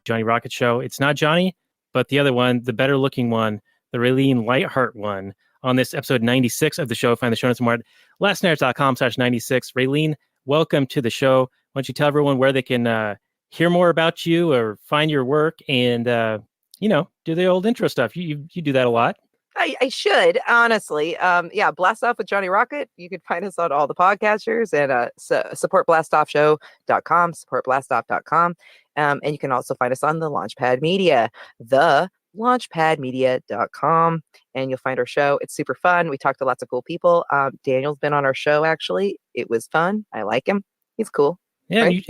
Johnny Rocket show. It's not Johnny, but the other one, the better looking one, the Raylene Lightheart one, on this episode 96 of the show. Find the show notes more at lastnights.com/96. Raylene, welcome to the show. Why don't you tell everyone where they can hear more about you or find your work and, do the old intro stuff. You do that a lot. I should, honestly. Blastoff with Johnny Rocket. You can find us on all the podcasters and supportblastoffshow.com, supportblastoff.com. And you can also find us on the Launchpad Media, launchpadmedia.com, and you'll find our show. It's super fun. We talked to lots of cool people. Daniel's been on our show, actually. It was fun. I like him. He's cool. Yeah, right?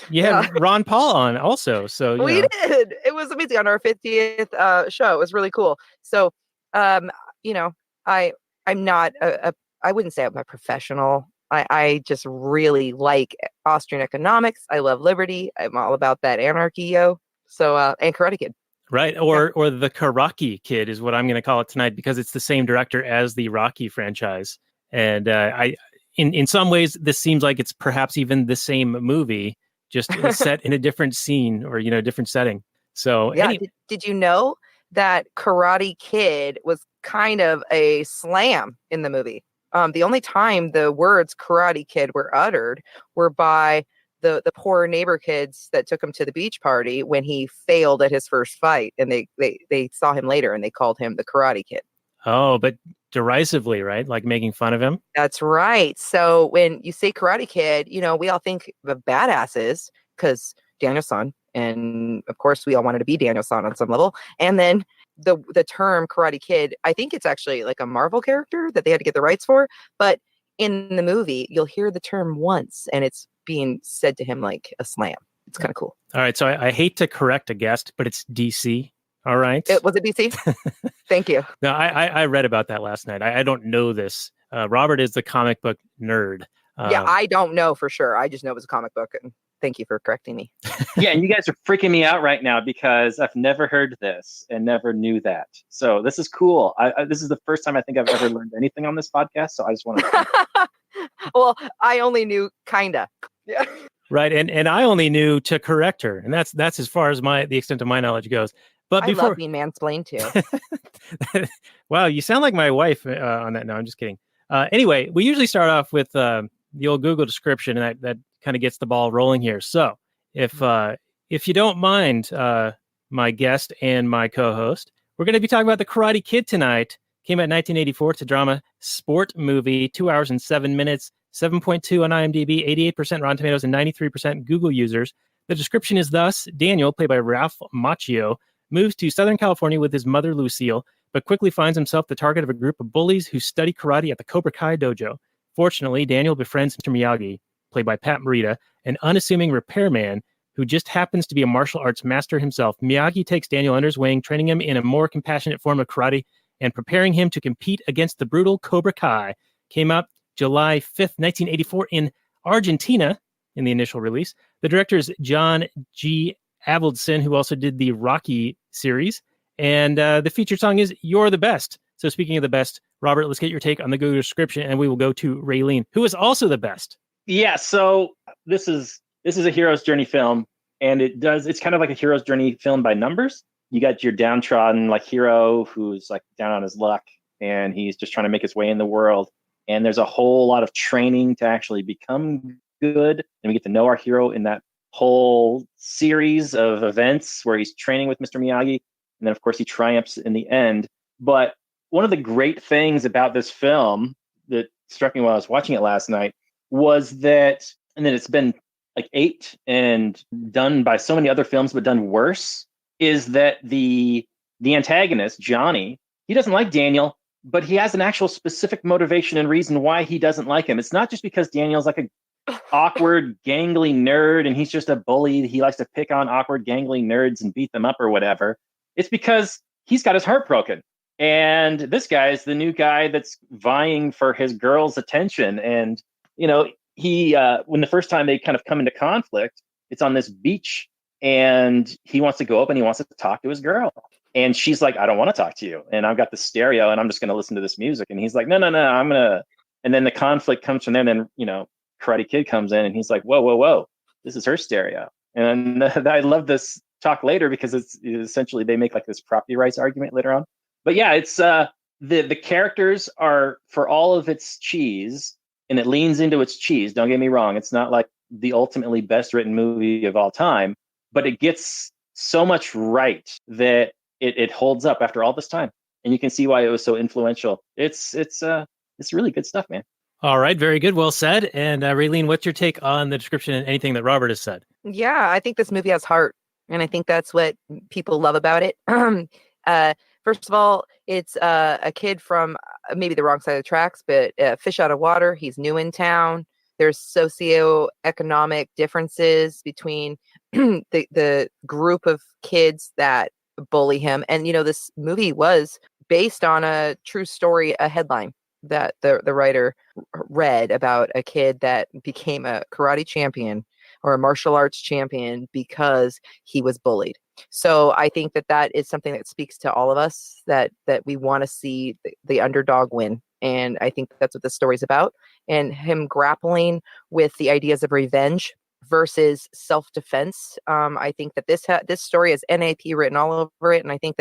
You had Ron Paul on also. So we did. It was amazing on our 50th show. It was really cool. So, I'm not I wouldn't say I'm a professional. I just really like Austrian economics. I love liberty. I'm all about that anarchy, yo. So, and Karate Kid. Right. Or the Karaki Kid is what I'm going to call it tonight, because it's the same director as the Rocky franchise. And in some ways, this seems like it's perhaps even the same movie, just set in a different scene or, different setting. So, yeah. Did you know that Karate Kid was kind of a slam in the movie? The only time the words Karate Kid were uttered were by the poor neighbor kids that took him to the beach party when he failed at his first fight. And they saw him later and they called him the Karate Kid. Oh, but derisively, right? Like making fun of him? That's right. So when you say Karate Kid, we all think of badasses because Daniel-san. And of course, we all wanted to be Daniel-san on some level. And then the term Karate Kid, I think it's actually like a Marvel character that they had to get the rights for. But in the movie, you'll hear the term once and it's being said to him like a slam. It's kind of cool. All right. So I hate to correct a guest, but it's DC. All right. Was it DC? Thank you. No, I read about that last night. I don't know this. Robert is the comic book nerd. I don't know for sure. I just know it was a comic book. And thank you for correcting me. Yeah, and you guys are freaking me out right now because I've never heard this and never knew that. So this is cool. This is the first time I think I've ever learned anything on this podcast. So I just want to. Well, I only knew kinda. Yeah. Right, and I only knew to correct her, and that's as far as the extent of my knowledge goes. But I love being mansplained too. Wow, you sound like my wife on that. No, I'm just kidding. Anyway, we usually start off with the old Google description, and that kind of gets the ball rolling here. So if you don't mind, my guest and my co-host, we're going to be talking about The Karate Kid tonight. Came out in 1984. It's a drama sport movie, 2 hours and 7 minutes, 7.2 on IMDb, 88% Rotten Tomatoes, and 93% Google users. The description is thus: Daniel, played by Ralph Macchio, moves to Southern California with his mother, Lucille, but quickly finds himself the target of a group of bullies who study karate at the Cobra Kai dojo. Fortunately, Daniel befriends Mr. Miyagi, played by Pat Morita, an unassuming repairman who just happens to be a martial arts master himself. Miyagi takes Daniel under his wing, training him in a more compassionate form of karate and preparing him to compete against the brutal Cobra Kai. Came out July 5th, 1984 in Argentina in the initial release. The director is John G. Avildsen, who also did the Rocky series. And the featured song is You're the Best. So speaking of the best, Robert, let's get your take on the Google description, and we will go to Raylene, who is also the best. Yeah, so this is a hero's journey film, and it's kind of like a hero's journey film by numbers. You got your downtrodden like hero who's like down on his luck, and he's just trying to make his way in the world. And there's a whole lot of training to actually become good. And we get to know our hero in that whole series of events where he's training with Mr. Miyagi. And then, of course, he triumphs in the end. But one of the great things about this film that struck me while I was watching it last night was that, and then it's been like aped and done by so many other films, but done worse, is that the antagonist, Johnny, he doesn't like Daniel, but he has an actual specific motivation and reason why he doesn't like him. It's not just because Daniel's like a awkward, gangly nerd and he's just a bully. He likes to pick on awkward, gangly nerds and beat them up or whatever. It's because he's got his heart broken. And this guy is the new guy that's vying for his girl's attention. And, he when the first time they kind of come into conflict, it's on this beach and he wants to go up and he wants to talk to his girl. And she's like, I don't want to talk to you. And I've got the stereo and I'm just going to listen to this music. And he's like, no, I'm going to. And then the conflict comes from there. And then, Karate Kid comes in and he's like, whoa, this is her stereo. And I love this talk later because it's essentially they make like this property rights argument later on. But yeah, it's the characters are, for all of its cheese, and it leans into its cheese. Don't get me wrong; it's not like the ultimately best written movie of all time, but it gets so much right that it holds up after all this time, and you can see why it was so influential. It's really good stuff, man. All right, very good, well said. And Raylene, what's your take on the description and anything that Robert has said? Yeah, I think this movie has heart, and I think that's what people love about it. First of all, it's a kid from maybe the wrong side of the tracks, but fish out of water. He's new in town. There's socioeconomic differences between the group of kids that bully him. And, this movie was based on a true story, a headline that the writer read about a kid that became a karate champion or a martial arts champion because he was bullied. So I think that is something that speaks to all of us, that we want to see the underdog win. And I think that's what this story's about. And him grappling with the ideas of revenge versus self-defense. I think that this story has NAP written all over it. And I think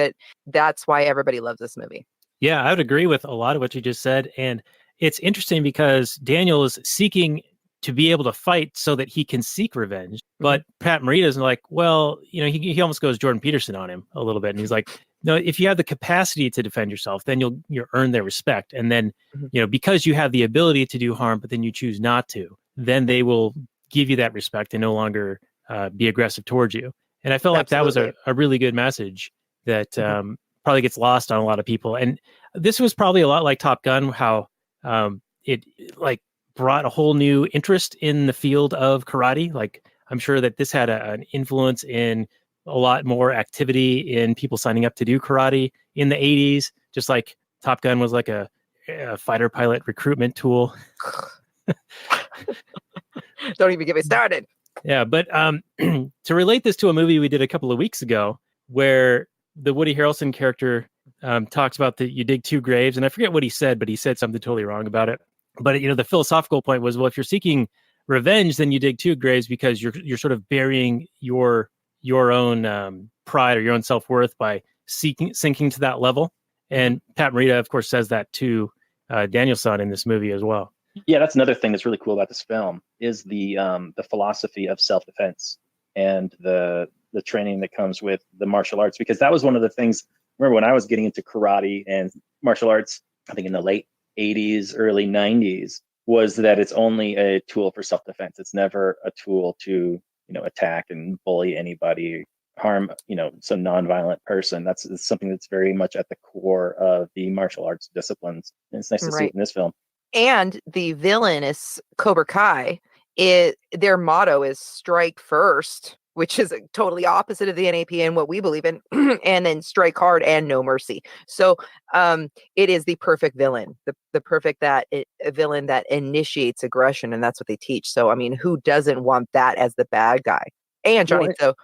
that's why everybody loves this movie. Yeah, I would agree with a lot of what you just said. And it's interesting because Daniel is seeking to be able to fight so that he can seek revenge. But Pat Morita is like, well, he almost goes Jordan Peterson on him a little bit. And he's like, no, if you have the capacity to defend yourself, then you'll earn their respect. And then, because you have the ability to do harm, but then you choose not to, then they will give you that respect and no longer be aggressive towards you. And I felt like that was a really good message that probably gets lost on a lot of people. And this was probably a lot like Top Gun, how it like brought a whole new interest in the field of karate. Like, I'm sure that this had an influence in a lot more activity in people signing up to do karate in the 80s, just like Top Gun was like a fighter pilot recruitment tool. Don't even get me started. Yeah, but to relate this to a movie we did a couple of weeks ago where the Woody Harrelson character talks about that you dig 2 graves, and I forget what he said, but he said something totally wrong about it. But the philosophical point was, well, if you're seeking revenge, then you dig 2 graves because you're sort of burying your own pride or your own self-worth by sinking to that level. And Pat Morita, of course, says that to Daniel-san in this movie as well. Yeah, that's another thing that's really cool about this film is the philosophy of self-defense and the training that comes with the martial arts, because that was one of the things. Remember when I was getting into karate and martial arts, I think in the late 80s, early 90s, was that it's only a tool for self-defense. It's never a tool to, attack and bully anybody, harm, some non-violent person. That's something that's very much at the core of the martial arts disciplines. And it's nice to see it in this film. And the villain is Cobra Kai. Their motto is strike first, which is totally opposite of the NAP and what we believe in, and then strike hard and no mercy. So it is the perfect villain, the perfect villain that initiates aggression, and that's what they teach. So, I mean, who doesn't want that as the bad guy? And Johnny's so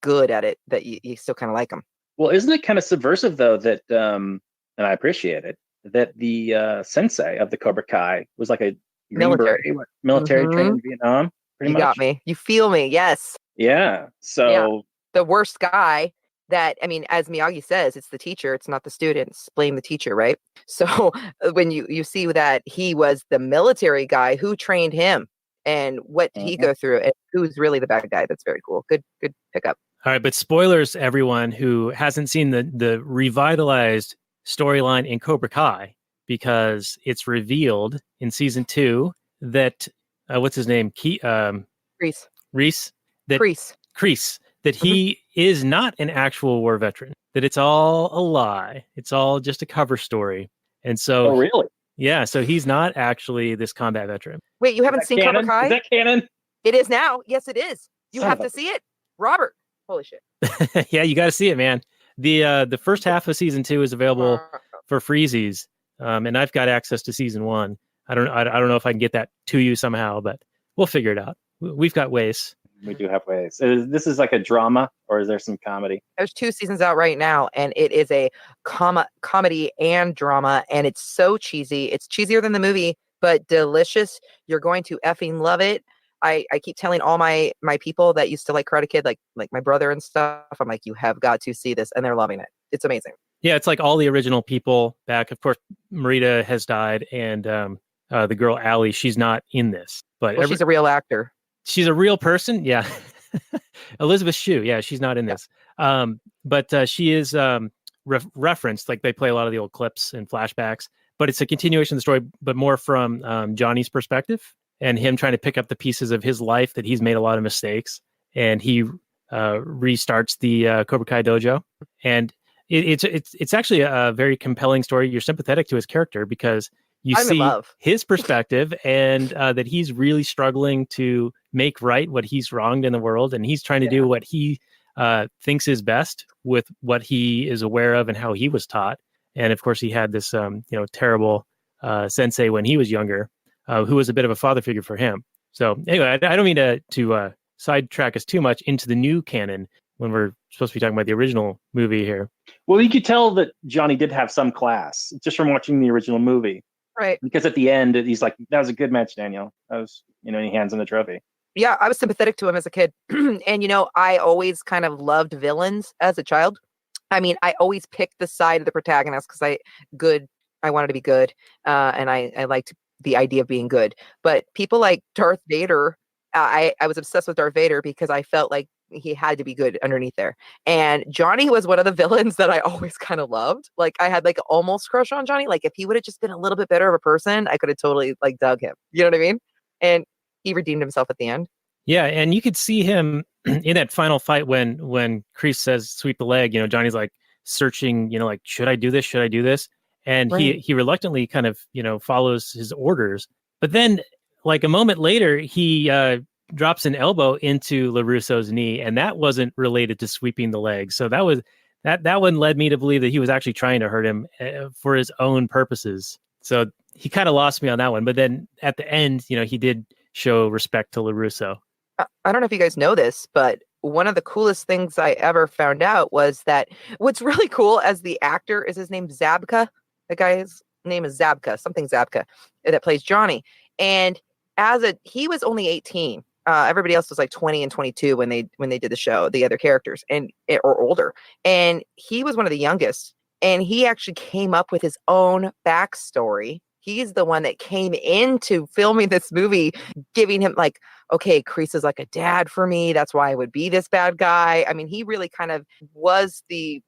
good at it that you still kind of like him. Well, isn't it kind of subversive, though, that, and I appreciate it, that the sensei of the Cobra Kai was like a military trained in Vietnam? Pretty much. Got me. You feel me. Yes. Yeah. So the worst guy that, I mean, as Miyagi says, it's the teacher, it's not the students. Blame the teacher, right? So when you see that he was the military guy, who trained him and what did he go through and who's really the bad guy? That's very cool. Good pickup. All right, but spoilers, everyone who hasn't seen the revitalized storyline in Cobra Kai, because it's revealed in season 2 that what's his name? Reese. Kreese. That he is not an actual war veteran. That it's all a lie. It's all just a cover story. And so, oh really? Yeah. So he's not actually this combat veteran. Wait, you haven't seen Cobra Kai? Is that canon? It is now. Yes, it is. You have to see it, Robert. Holy shit. Yeah, you got to see it, man. The first half of season 2 is available for freezies, and I've got access to season 1. I don't know if I can get that to you somehow, but we'll figure it out. We've got ways. We do have ways. This is like a drama, or is there some comedy? There's 2 seasons out right now, and it is a comedy and drama, and it's so cheesy. It's cheesier than the movie, but delicious. You're going to effing love it. I keep telling all my people that used to like Karate Kid, like my brother and stuff. I'm like, you have got to see this, and they're loving it. It's amazing. Yeah, it's like all the original people back. Of course, Morita has died, and the girl Allie, she's not in this, but Well, she's a real actor. She's a real person. Yeah, Elizabeth Shue. Yeah, she's not in this, but she is referenced. Like they play a lot of the old clips and flashbacks, but it's a continuation of the story, but more from Johnny's perspective and him trying to pick up the pieces of his life that he's made a lot of mistakes, and he restarts the Cobra Kai dojo. And it's actually a very compelling story. You're sympathetic to his character because you see his perspective and that he's really struggling to make right what he's wronged in the world, and he's trying to do what he thinks is best with what he is aware of and how he was taught. And of course, he had this terrible sensei when he was younger, who was a bit of a father figure for him. So anyway, I don't mean to sidetrack us too much into the new canon when we're supposed to be talking about the original movie here. Well, you could tell that Johnny did have some class just from watching the original movie. Right. Because at the end, he's like, that was a good match, Daniel. That was, he hands him the trophy. Yeah, I was sympathetic to him as a kid. And, I always kind of loved villains as a child. I mean, I always picked the side of the protagonist because I wanted to be good. And I liked the idea of being good. But people like Darth Vader, I was obsessed with Darth Vader because I felt like he had to be good underneath there. And Johnny was one of the villains that I always kind of loved. Like I had like almost crush on Johnny. Like if he would have just been a little bit better of a person, I could have totally like dug him. You know what I mean? And he redeemed himself at the end. Yeah, and you could see him in that final fight when Kreese says sweep the leg, Johnny's like searching, like, should I do this? Should I do this? And he reluctantly kind of, follows his orders. But then like a moment later, he drops an elbow into LaRusso's knee, and that wasn't related to sweeping the leg. So that one led me to believe that he was actually trying to hurt him for his own purposes. So he kind of lost me on that one. But then at the end, he did show respect to LaRusso. I don't know if you guys know this, but one of the coolest things I ever found out was that what's really cool as the actor is his name Zabka. The guy's name is Zabka, something Zabka, that plays Johnny. And he was only 18. Everybody else was like 20 and 22 when they did the show, the other characters, or older. And he was one of the youngest. And he actually came up with his own backstory. He's the one that came into filming this movie, giving him like, okay, Kreese is like a dad for me. That's why I would be this bad guy. I mean, he really kind of was the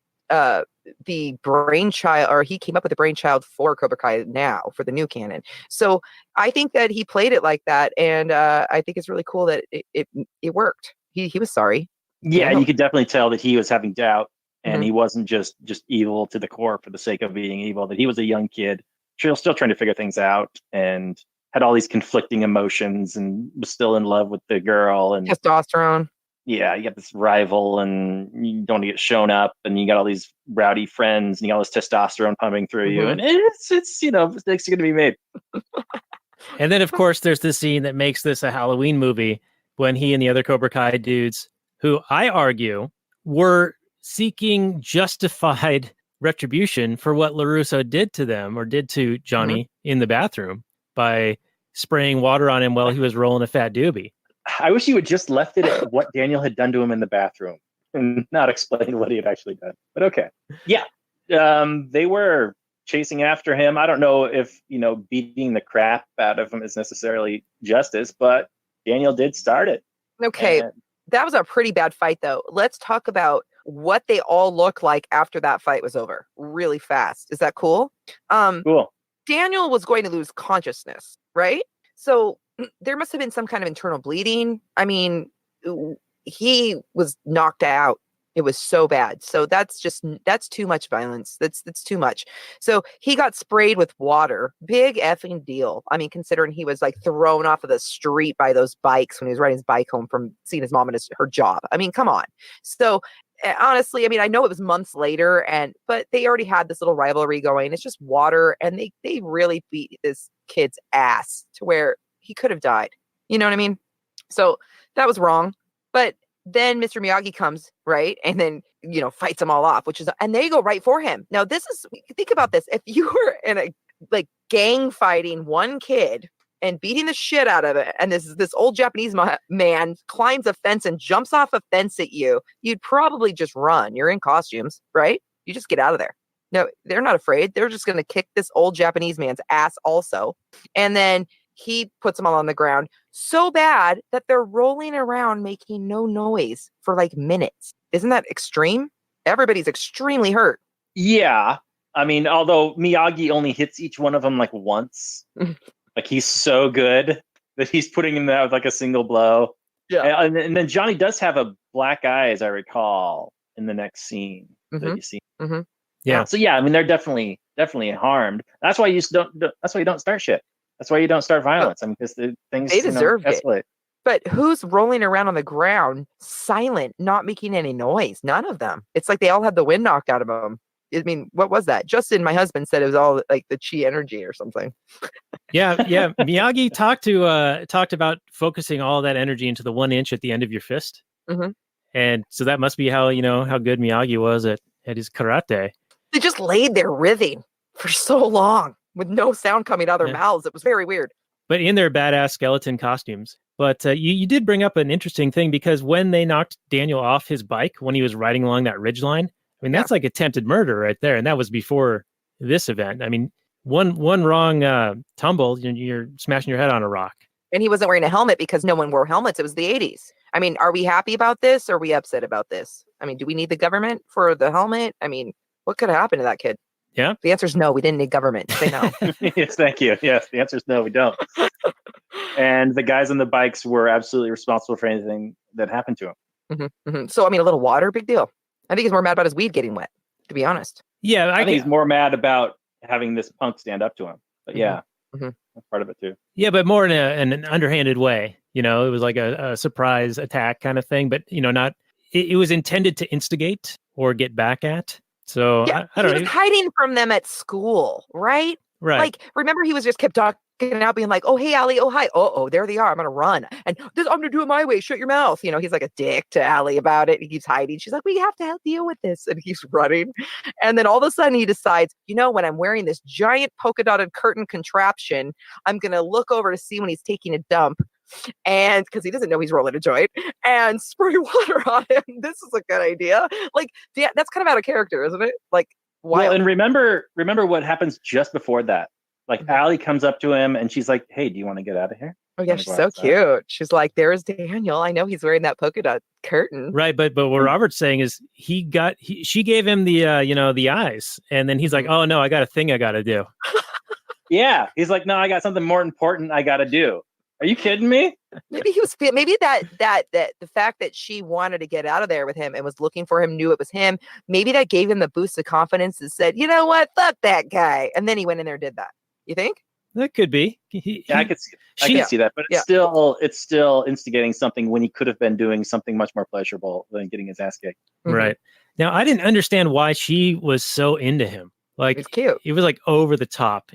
brainchild, or he came up with the brainchild for Cobra Kai now for the new canon. So I think that he played it like that, and I think it's really cool that it worked. He was sorry. Yeah, you could definitely tell that he was having doubt, and he wasn't just evil to the core for the sake of being evil. That he was a young kid, still trying to figure things out, and had all these conflicting emotions, and was still in love with the girl and testosterone. Yeah, you got this rival, and you don't get shown up, and you got all these rowdy friends, and you got all this testosterone pumping through you, and it's mistakes are going to be made. And then, of course, there's this scene that makes this a Halloween movie when he and the other Cobra Kai dudes, who I argue were seeking justified retribution for what LaRusso did to them, or did to Johnny in the bathroom by spraying water on him while he was rolling a fat doobie. I wish you had just left it at what Daniel had done to him in the bathroom and not explain what he had actually done. But okay. Yeah. They were chasing after him. I don't know if, beating the crap out of him is necessarily justice, but Daniel did start it. Okay. That was a pretty bad fight, though. Let's talk about what they all look like after that fight was over really fast. Is that cool? Cool. Daniel was going to lose consciousness, right? So there must have been some kind of internal bleeding. I mean, he was knocked out. It was so bad. So that's too much violence. That's too much. So he got sprayed with water. Big effing deal. I mean, considering he was like thrown off of the street by those bikes when he was riding his bike home from seeing his mom at her job. I mean, come on. So honestly, I mean, I know it was months later, but they already had this little rivalry going. It's just water, and they really beat this kid's ass to where he could have died. You know what I mean? So that was wrong. But then Mr. Miyagi comes, right? And then, fights them all off, and they go right for him. Now, think about this. If you were in a gang fighting one kid, and beating the shit out of it, and this old Japanese man climbs a fence and jumps off a fence at you, you'd probably just run. You're in costumes, right? You just get out of there. No, they're not afraid. They're just going to kick this old Japanese man's ass also. And then he puts them all on the ground so bad that they're rolling around making no noise for like minutes. Isn't that extreme? Everybody's extremely hurt. Yeah. I mean, although Miyagi only hits each one of them like once. Like he's so good that he's putting him out with like a single blow. Yeah. And then Johnny does have a black eye, as I recall, in the next scene that you see. Mm-hmm. Yeah. So yeah, I mean, they're definitely harmed. That's why you don't. That's why you don't start shit. That's why you don't start violence. I mean, because things they deserve escalate. But who's rolling around on the ground, silent, not making any noise? None of them. It's like they all had the wind knocked out of them. I mean, what was that? Justin, my husband, said it was all like the chi energy or something. Yeah. Miyagi talked about focusing all that energy into the 1 inch at the end of your fist, and so that must be how how good Miyagi was at his karate. They just laid there writhing for so long with no sound coming out of their mouths. It was very weird. But in their badass skeleton costumes. But you did bring up an interesting thing, because when they knocked Daniel off his bike when he was riding along that ridgeline, I mean, that's like attempted murder right there. And that was before this event. I mean, one wrong tumble, you're smashing your head on a rock. And he wasn't wearing a helmet because no one wore helmets. It was the 80s. I mean, are we happy about this? Or are we upset about this? I mean, do we need the government for the helmet? I mean, what could have happened to that kid? Yeah. The answer is no. We didn't need government. Say no. Yes, thank you. Yes, the answer is no, we don't. And the guys on the bikes were absolutely responsible for anything that happened to him. So, I mean, a little water, big deal. I think he's more mad about his weed getting wet, to be honest. Yeah, I think he's more mad about having this punk stand up to him. But yeah, that's part of it too. Yeah, but more in an underhanded way. It was like a surprise attack kind of thing, but not. It was intended to instigate or get back at. So yeah, I don't know. He was hiding from them at school, right? Right. Like, remember, he was just kept talking out, being like, "Oh, hey, Allie. Oh, hi. Oh, there they are. I'm gonna run, and I'm gonna do it my way. Shut your mouth." He's like a dick to Allie about it. He keeps hiding. She's like, "We have to help deal with this," and he's running. And then all of a sudden, he decides, when I'm wearing this giant polka dotted curtain contraption, I'm gonna look over to see when he's taking a dump. And because he doesn't know he's rolling a joint, and spray water on him. This is a good idea. Like, yeah, that's kind of out of character, isn't it? Like, wild. Well, and remember what happens just before that. Like, Allie comes up to him and she's like, "Hey, do you want to get out of here?" Oh yeah, she's so cute. She's like, "There's Daniel. I know he's wearing that polka dot curtain." Right, but what Robert's saying is she gave him the the eyes, and then he's like, "Oh no, I got a thing I got to do." Yeah, he's like, "No, I got something more important I got to do." Are you kidding me? Maybe he was. Maybe that the fact that she wanted to get out of there with him and was looking for him, knew it was him. Maybe that gave him the boost of confidence and said, "You know what? Fuck that guy." And then he went in there and did that. You think? That could be. I could see that, but it's still instigating something when he could have been doing something much more pleasurable than getting his ass kicked. Right. Now, I didn't understand why she was so into him. Like, it's cute. It was like over the top.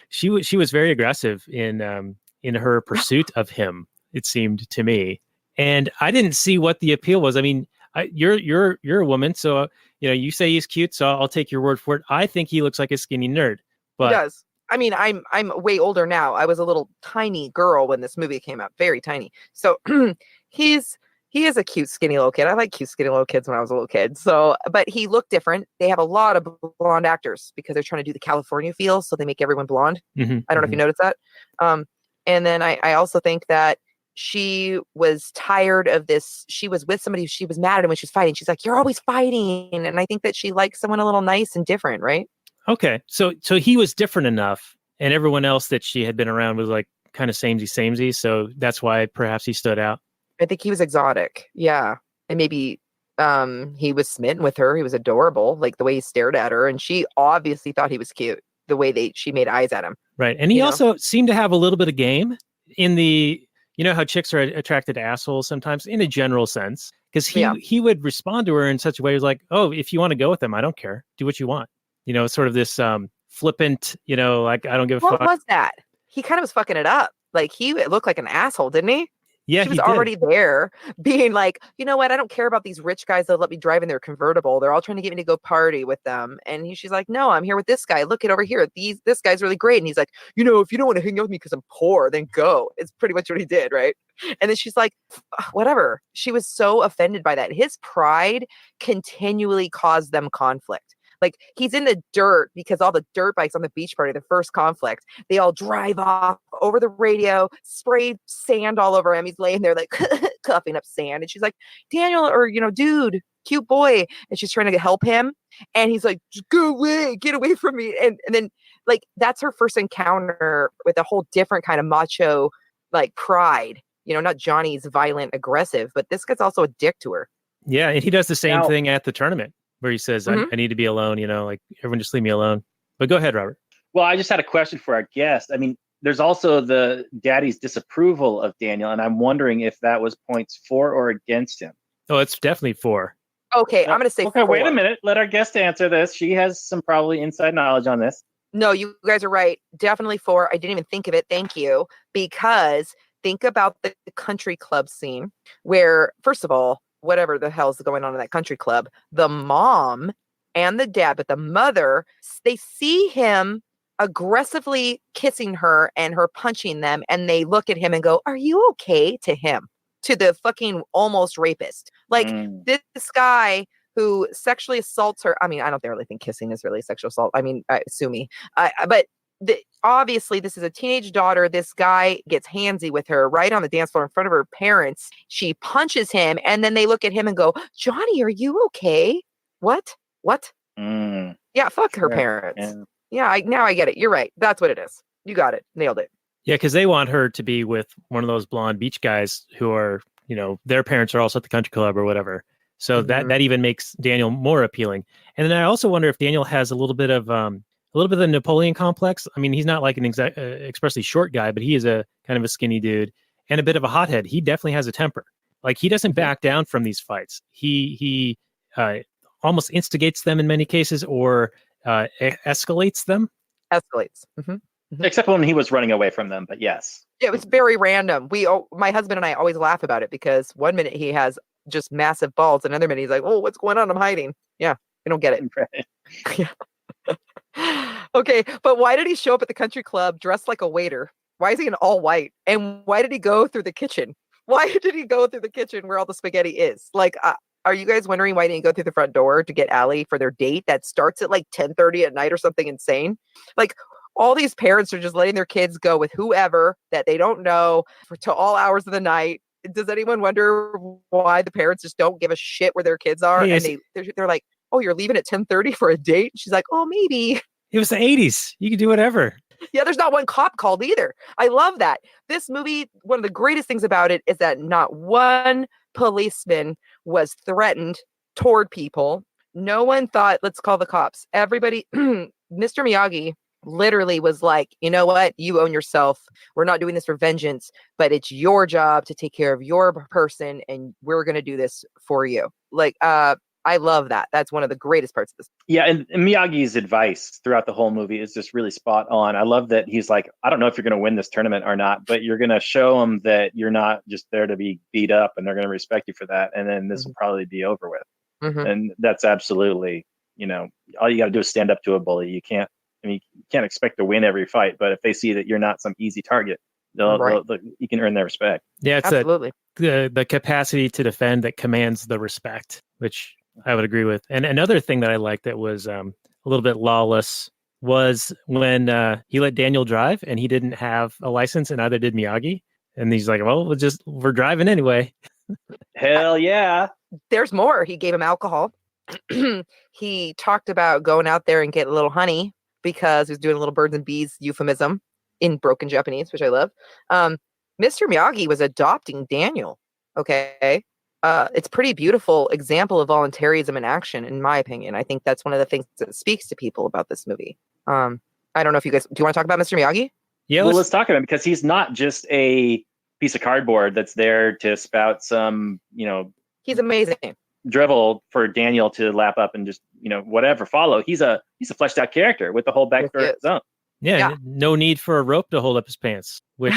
She was very aggressive in her pursuit of him, it seemed to me. And I didn't see what the appeal was. I mean, you're a woman, so you say he's cute, so I'll take your word for it. I think he looks like a skinny nerd. But he does. I mean, I'm way older now. I was a little tiny girl when this movie came out, very tiny. So he is a cute, skinny little kid. I like cute, skinny little kids when I was a little kid. So, but he looked different. They have a lot of blonde actors because they're trying to do the California feel, so they make everyone blonde. I don't know if you noticed that. And then I also think that she was tired of this. She was with somebody she was mad at him when she was fighting. She's like, "You're always fighting." And I think that she likes someone a little nice and different, right? Okay. So he was different enough, and everyone else that she had been around was like kind of samey. So that's why perhaps he stood out. I think he was exotic. Yeah. And maybe he was smitten with her. He was adorable, like the way he stared at her. And she obviously thought he was cute, the way she made eyes at him. Right. And he also seemed to have a little bit of game in the, how chicks are attracted to assholes sometimes in a general sense, because he would respond to her in such a way. He was like, "Oh, if you want to go with them, I don't care. Do what you want." Sort of this flippant, like, I don't give a fuck. What was that? He kind of was fucking it up. Like, he looked like an asshole, didn't he? Yeah, She was he did. already there being like, you know what? I don't care about these rich guys that let me drive in their convertible. They're all trying to get me to go party with them. And she's like, no, I'm here with this guy. Look it over here. This guy's really great. And he's like, if you don't want to hang out with me because I'm poor, then go. It's pretty much what he did. Right. And then she's like, whatever. She was so offended by that. His pride continually caused them conflict. Like he's in the dirt because all the dirt bikes on the beach party, the first conflict, they all drive off over the radio, spray sand all over him. He's laying there like cuffing up sand. And she's like, Daniel, or, dude, cute boy. And she's trying to help him. And he's like, just go away, get away from me. And then like, that's her first encounter with a whole different kind of macho, like pride, not Johnny's violent, aggressive, but this guy's also a dick to her. Yeah. And he does the same thing at the tournament, where he says, I need to be alone, like everyone just leave me alone. But go ahead, Robert. Well, I just had a question for our guest. I mean, there's also the daddy's disapproval of Daniel, and I'm wondering if that was points for or against him. Oh, it's definitely 4. Okay, I'm going to say 4. Wait a minute. Let our guest answer this. She has some probably inside knowledge on this. No, you guys are right. Definitely 4. I didn't even think of it. Thank you. Because think about the country club scene where, first of all, whatever the hell's going on in that country club, the mom and the dad, but the mother, they see him aggressively kissing her and her punching them, and they look at him and go, are you okay? To him, to the fucking almost rapist. Like this guy who sexually assaults her. I mean, I don't really think kissing is really sexual assault. I mean, sue me. But obviously this is a teenage daughter. This guy gets handsy with her right on the dance floor in front of her parents. She punches him, and then they look at him and go, Johnny, are you okay? What? Yeah, fuck her parents. Yeah, now I get it. You're right. That's what it is. You got it. Nailed it. Yeah, because they want her to be with one of those blonde beach guys who are, their parents are also at the country club or whatever. So that even makes Daniel more appealing. And then I also wonder if Daniel has a little bit of the Napoleon complex. I mean, he's not like an expressly short guy, but he is a kind of a skinny dude and a bit of a hothead. He definitely has a temper. Like he doesn't back down from these fights. He almost instigates them in many cases, or escalates them. Escalates. Except when he was running away from them, but yes. Yeah, it was very random. My husband and I always laugh about it because one minute he has just massive balls, another minute he's like, oh, what's going on? I'm hiding. Yeah, we don't get it. Right. Yeah. Okay, but why did he show up at the country club dressed like a waiter? Why is he in all white? And why did he go through the kitchen? Why did he go through the kitchen where all the spaghetti is? Like, are you guys wondering why he didn't go through the front door to get Allie for their date that starts at like 10:30 at night or something insane? Like, all these parents are just letting their kids go with whoever that they don't know to all hours of the night. Does anyone wonder why the parents just don't give a shit where their kids are? Hey, and they're like, oh, you're leaving at 10:30 for a date? She's like, oh, maybe. It was the 80s. You could do whatever. Yeah, there's not one cop called either. I love that. This movie, one of the greatest things about it is that not one policeman was threatened toward people. No one thought, let's call the cops. Everybody, Mr. Miyagi literally was like, you know what? You own yourself. We're not doing this for vengeance, but it's your job to take care of your person, and we're going to do this for you. Like, I love that. That's one of the greatest parts of this. Yeah, and Miyagi's advice throughout the whole movie is just really spot on. I love that he's like, I don't know if you're going to win this tournament or not, but you're going to show them that you're not just there to be beat up, and they're going to respect you for that. And then this will probably be over with. And that's absolutely, all you got to do is stand up to a bully. You can't expect to win every fight, but if they see that you're not some easy target, you can earn their respect. Yeah, it's absolutely the capacity to defend that commands the respect, which I would agree with. And another thing that I liked that was a little bit lawless was when he let Daniel drive and he didn't have a license, and neither did Miyagi. And he's like, well, we're driving anyway. Hell yeah. There's more. He gave him alcohol. He talked about going out there and get a little honey because he was doing a little birds and bees euphemism in broken Japanese, which I love. Mr. Miyagi was adopting Daniel. Okay. It's pretty beautiful example of voluntarism in action, in my opinion. I think that's one of the things that speaks to people about this movie. I don't know if you guys, do you want to talk about Mr. Miyagi? Yeah, well, let's talk about him, because he's not just a piece of cardboard that's there to spout some, he's amazing drivel for Daniel to lap up and just, whatever follow. He's a fleshed out character with the whole backstory of his own. Yeah, no need for a rope to hold up his pants. Which,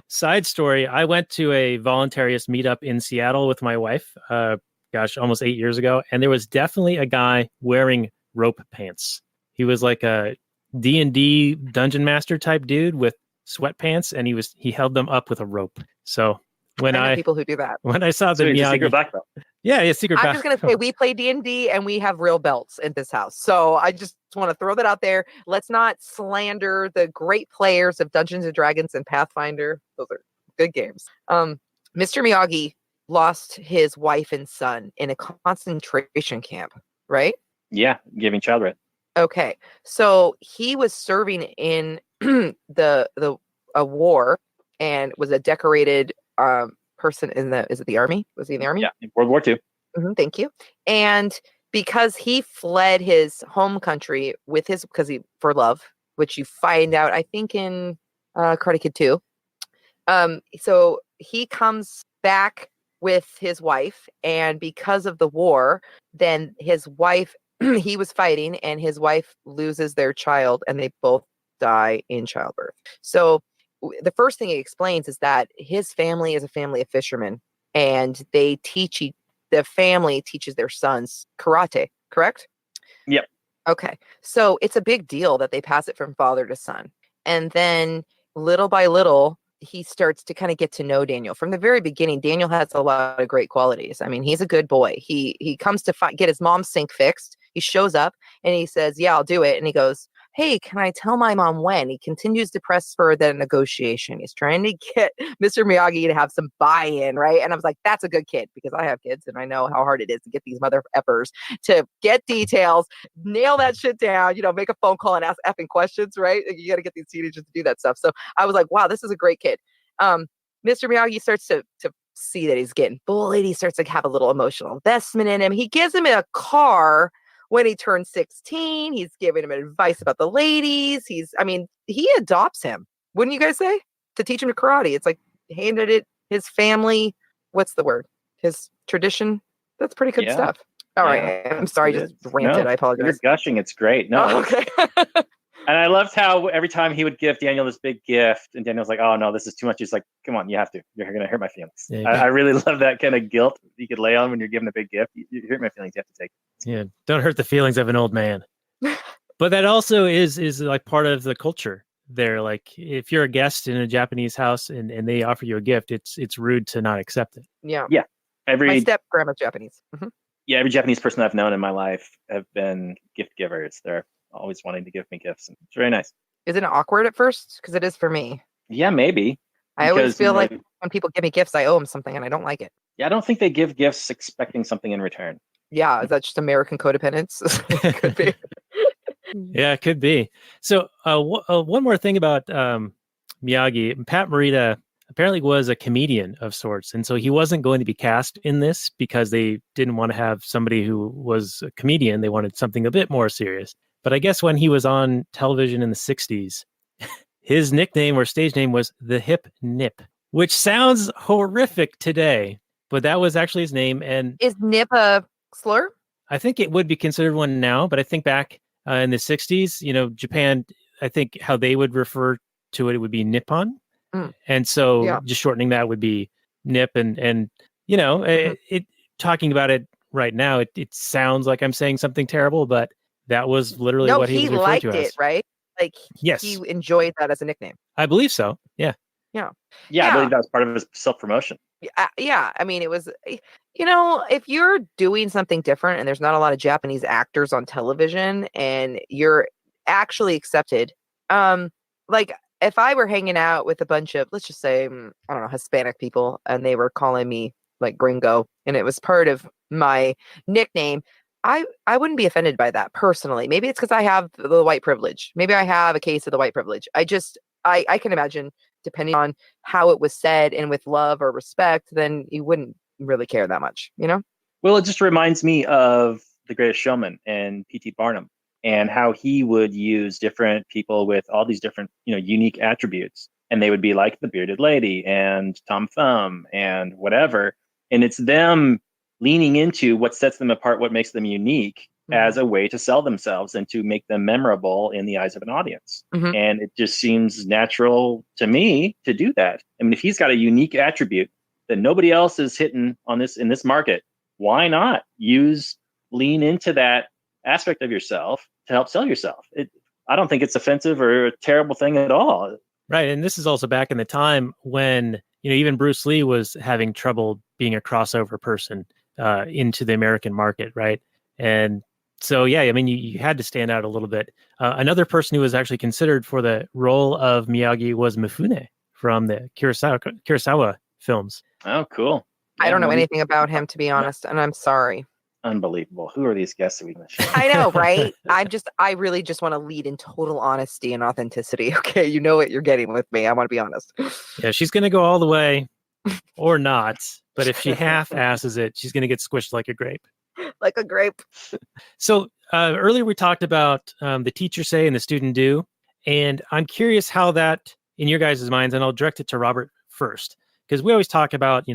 side story, I went to a voluntarist meetup in Seattle with my wife, almost 8 years ago, and there was definitely a guy wearing rope pants. He was like a D&D dungeon master type dude with sweatpants, and he held them up with a rope. So when I know people who do that. when I saw the So he's a Miyagi, secret black belt. yeah, secret. I'm just gonna say we play D&D and we have real belts in this house. So I just want to throw that out there. Let's not slander the great players of Dungeons and Dragons and Pathfinder. Those are good games. Mr. Miyagi lost his wife and son in a concentration camp, right? Yeah, giving childbirth. Okay, so he was serving in a war and was a decorated person in the army? Was he in the army? Yeah, World War II. Thank you. And because he fled his home country for love, which you find out, I think, in Karate Kid 2. So he comes back with his wife, and because of the war, then his wife, he was fighting, and his wife loses their child, and they both die in childbirth. So the first thing he explains is that his family is a family of fishermen, and the family teaches their sons karate, correct? Yep. Okay. So it's a big deal that they pass it from father to son. And then little by little, he starts to kind of get to know Daniel. From the very beginning, Daniel has a lot of great qualities. I mean, he's a good boy. He comes to get his mom's sink fixed. He shows up and he says, yeah, I'll do it. And he goes, hey, can I tell my mom when? He continues to press for the negotiation. He's trying to get Mr. Miyagi to have some buy-in, right? And I was like, that's a good kid, because I have kids and I know how hard it is to get these mother effers to get details, nail that shit down, make a phone call and ask effing questions, right? You got to get these teenagers to do that stuff. So I was like, wow, this is a great kid. Mr. Miyagi starts to see that he's getting bullied. He starts to have a little emotional investment in him. He gives him a car when he turns 16. He's giving him advice about the ladies. He adopts him. Wouldn't you guys say? To teach him to karate. It's like handed it his family. What's the word? His tradition. That's pretty good stuff. All right. I'm sorry, just ranted. I apologize. You're gushing. It's great. No. Oh, okay. And I loved how every time he would give Daniel this big gift, and Daniel's like, oh, no, this is too much. He's like, come on, you have to. You're going to hurt my feelings. Yeah, I really love that kind of guilt you could lay on when you're given a big gift. You hurt my feelings. You have to take it. Yeah, don't hurt the feelings of an old man. But that also is like part of the culture there. Like, if you're a guest in a Japanese house and they offer you a gift, it's rude to not accept it. Yeah. Yeah. My step-grandma's Japanese. Mm-hmm. Yeah, every Japanese person I've known in my life have been gift givers. They're always wanting to give me gifts, and it's very nice. Isn't it awkward at first? Because it is for me. Yeah, maybe. I always feel like when people give me gifts, I owe them something, and I don't like it. Yeah, I don't think they give gifts expecting something in return. Yeah, is that just American codependence? Could be. Yeah, it could be. So one more thing about Miyagi. Pat Morita apparently was a comedian of sorts, and so he wasn't going to be cast in this because they didn't want to have somebody who was a comedian. They wanted something a bit more serious. But I guess when he was on television in the 60s, his nickname or stage name was the Hip Nip, which sounds horrific today, but that was actually his name. And is nip a slur? I think it would be considered one now, but I think back in the 60s, Japan, I think how they would refer to it would be Nippon. And so just shortening that would be Nip. And it talking about it right now, it sounds like I'm saying something terrible, but that was literally what he was referred to as. He liked it, right? Like, yes, he enjoyed that as a nickname. I believe so. Yeah. I believe that was part of his self-promotion. Yeah. I mean, it was, if you're doing something different and there's not a lot of Japanese actors on television and you're actually accepted, like if I were hanging out with a bunch of, let's just say, I don't know, Hispanic people, and they were calling me like gringo, and it was part of my nickname, I wouldn't be offended by that personally. Maybe it's because I have the white privilege. Maybe I have a case of the white privilege. I can imagine, depending on how it was said and with love or respect, then you wouldn't really care that much, Well, it just reminds me of The Greatest Showman and P.T. Barnum and how he would use different people with all these different, unique attributes. And they would be like the bearded lady and Tom Thumb and whatever. And it's them leaning into what sets them apart, what makes them unique, as a way to sell themselves and to make them memorable in the eyes of an audience. Mhm. And it just seems natural to me to do that. I mean, if he's got a unique attribute that nobody else is hitting on this in this market, why not lean into that aspect of yourself to help sell yourself? I don't think it's offensive or a terrible thing at all. Right. And this is also back in the time when, even Bruce Lee was having trouble being a crossover person into the American market. Right. And so, yeah, I mean, you had to stand out a little bit. Another person who was actually considered for the role of Miyagi was Mifune from the Kurosawa films. Oh, cool. I Yeah, don't know well, anything about him, to be honest, and I'm sorry. Unbelievable. Who are these guests that we I know, right? I really just want to lead in total honesty and authenticity. Okay, you know what you're getting with me. I want to be honest. Yeah, she's going to go all the way or not. But if she half-asses it, she's going to get squished like a grape. Like a grape. So earlier we talked about the teacher say and the student do. And I'm curious how that, in your guys' minds, and I'll direct it to Robert first, because we always talk about,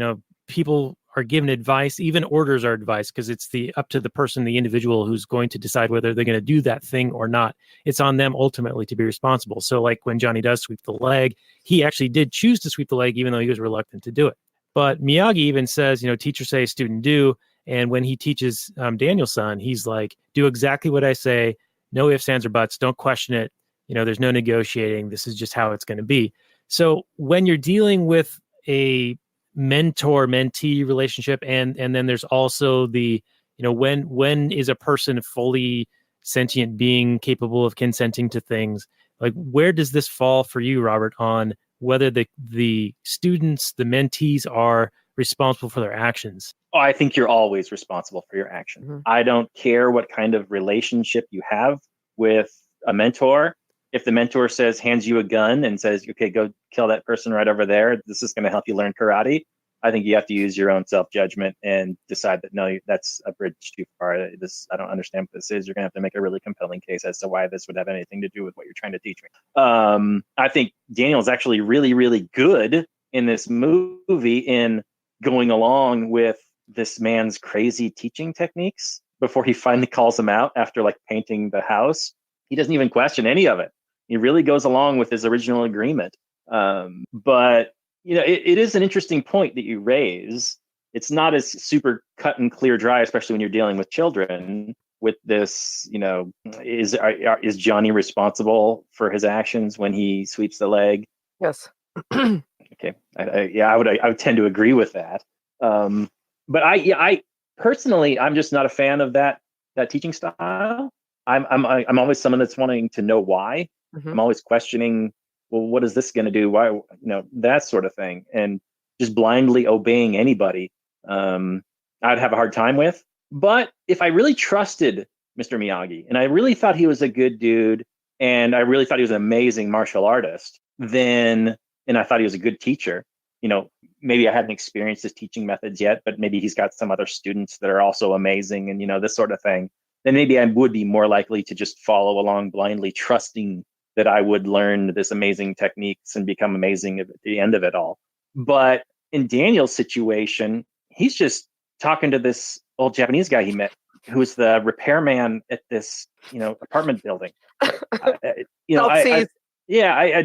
people are given advice, even orders are advice, because it's up to the person, the individual who's going to decide whether they're going to do that thing or not. It's on them ultimately to be responsible. So like when Johnny does sweep the leg, he actually did choose to sweep the leg, even though he was reluctant to do it. But Miyagi even says, teacher say, student do. And when he teaches Daniel-san, he's like, do exactly what I say. No ifs, ands, or buts. Don't question it. There's no negotiating. This is just how it's going to be. So when you're dealing with a mentor-mentee relationship, and then there's also the, when is a person fully sentient being capable of consenting to things? Like, where does this fall for you, Robert, on whether the students, the mentees, are responsible for their actions? Oh, I think you're always responsible for your action. Mm-hmm. I don't care what kind of relationship you have with a mentor. If the mentor hands you a gun and says, okay, go kill that person right over there, this is going to help you learn karate, I think you have to use your own self-judgment and decide that, no, that's a bridge too far. I don't understand what this is. You're going to have to make a really compelling case as to why this would have anything to do with what you're trying to teach me. I think Daniel is actually really, really good in this movie in going along with this man's crazy teaching techniques before he finally calls him out after like painting the house. He doesn't even question any of it. He really goes along with his original agreement. But it is an interesting point that you raise. It's not as super cut and clear dry, especially when you're dealing with children. With this, is Johnny responsible for his actions when he sweeps the leg? Yes. Okay. I would tend to agree with that. But I personally, I'm just not a fan of that teaching style. I'm always someone that's wanting to know why. Mm-hmm. I'm always questioning, well, what is this going to do? Why, that sort of thing. And just blindly obeying anybody, I'd have a hard time with. But if I really trusted Mr. Miyagi and I really thought he was a good dude and I really thought he was an amazing martial artist, and I thought he was a good teacher, maybe I hadn't experienced his teaching methods yet, but maybe he's got some other students that are also amazing and, this sort of thing, then maybe I would be more likely to just follow along blindly, trusting that I would learn this amazing techniques and become amazing at the end of it all. But in Daniel's situation, he's just talking to this old Japanese guy he met, who's the repairman at this, apartment building. I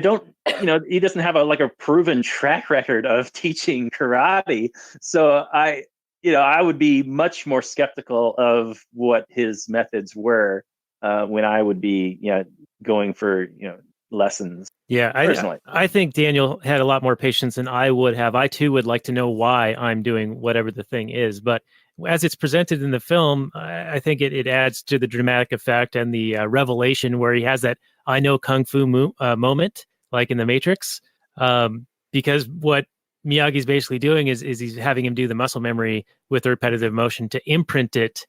don't, he doesn't have a proven track record of teaching karate. So I would be much more skeptical of what his methods were when I would be, going for, lessons. Yeah, personally. I think Daniel had a lot more patience than I would have. I too would like to know why I'm doing whatever the thing is. But as it's presented in the film, I think it adds to the dramatic effect and the revelation where he has that I know Kung Fu moment, like in The Matrix. Because what Miyagi's basically doing is he's having him do the muscle memory with the repetitive motion to imprint it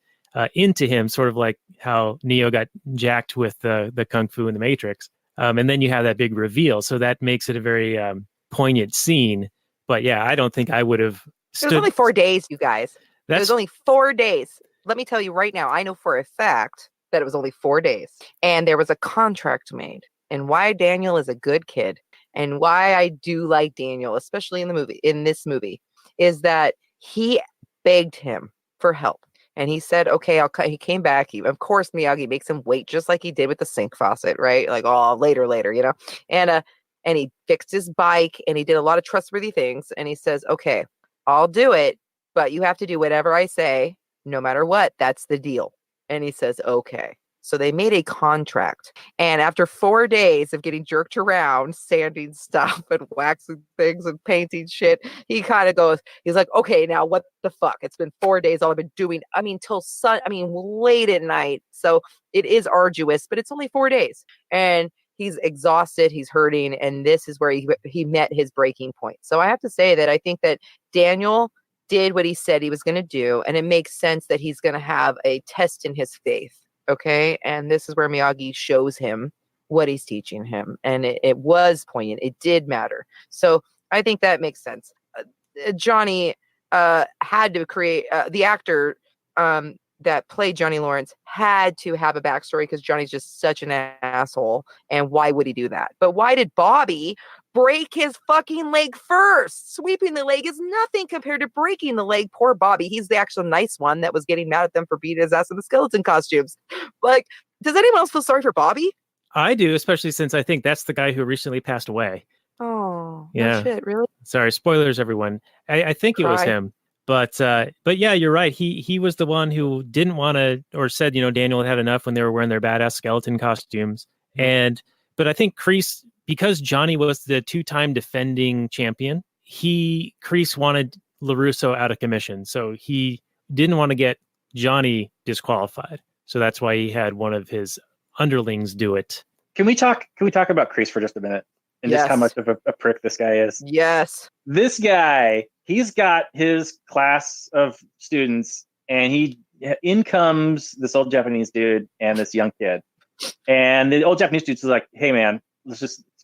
into him, sort of like how Neo got jacked with the Kung Fu in The Matrix. And then you have that big reveal. So that makes it a very poignant scene. But yeah, I don't think I would have It was only 4 days, you guys. It was That's only 4 days. Let me tell you right now, I know for a fact that it was only 4 days. And there was a contract made. And why Daniel is a good kid and why I do like Daniel, especially in this movie, is that he begged him for help. And he said, okay, I'll cut. He came back. Of course, Miyagi makes him wait just like he did with the sink faucet, right? Like, oh, later, and he fixed his bike and he did a lot of trustworthy things. And he says, okay, I'll do it, but you have to do whatever I say, no matter what. That's the deal. And he says, okay. So they made a contract. And after 4 days of getting jerked around, sanding stuff and waxing things and painting shit, he kind of goes, he's like, okay, now what the fuck? It's been 4 days. All I've been doing, till late at night. So it is arduous, but it's only 4 days. And he's exhausted, he's hurting. And this is where he met his breaking point. So I have to say that I think that Daniel did what he said he was going to do. And it makes sense that he's going to have a test in his faith. Okay. And this is where Miyagi shows him what he's teaching him. And it was poignant. It did matter. So I think that makes sense. Johnny had to create the actor that played Johnny Lawrence had to have a backstory because Johnny's just such an asshole. And why would he do that? But why did Bobby break his fucking leg first? Sweeping the leg is nothing compared to breaking the leg. Poor Bobby. He's the actual nice one that was getting mad at them for beating his ass in the skeleton costumes. Like, does anyone else feel sorry for Bobby? I do, especially since I think that's the guy who recently passed away. Oh, yeah. No shit, really? Sorry, spoilers, everyone. I think it was him. But yeah, you're right. He was the one who didn't want to, or said, Daniel had enough when they were wearing their badass skeleton costumes. But I think Kreese, because Johnny was the 2-time defending champion, Kreese wanted LaRusso out of commission. So he didn't want to get Johnny disqualified. So that's why he had one of his underlings do it. Can we talk about Kreese for just a minute? And just how much of a prick this guy is? Yes. This guy, he's got his class of students, and in comes this old Japanese dude and this young kid. And the old Japanese dude's like, hey man,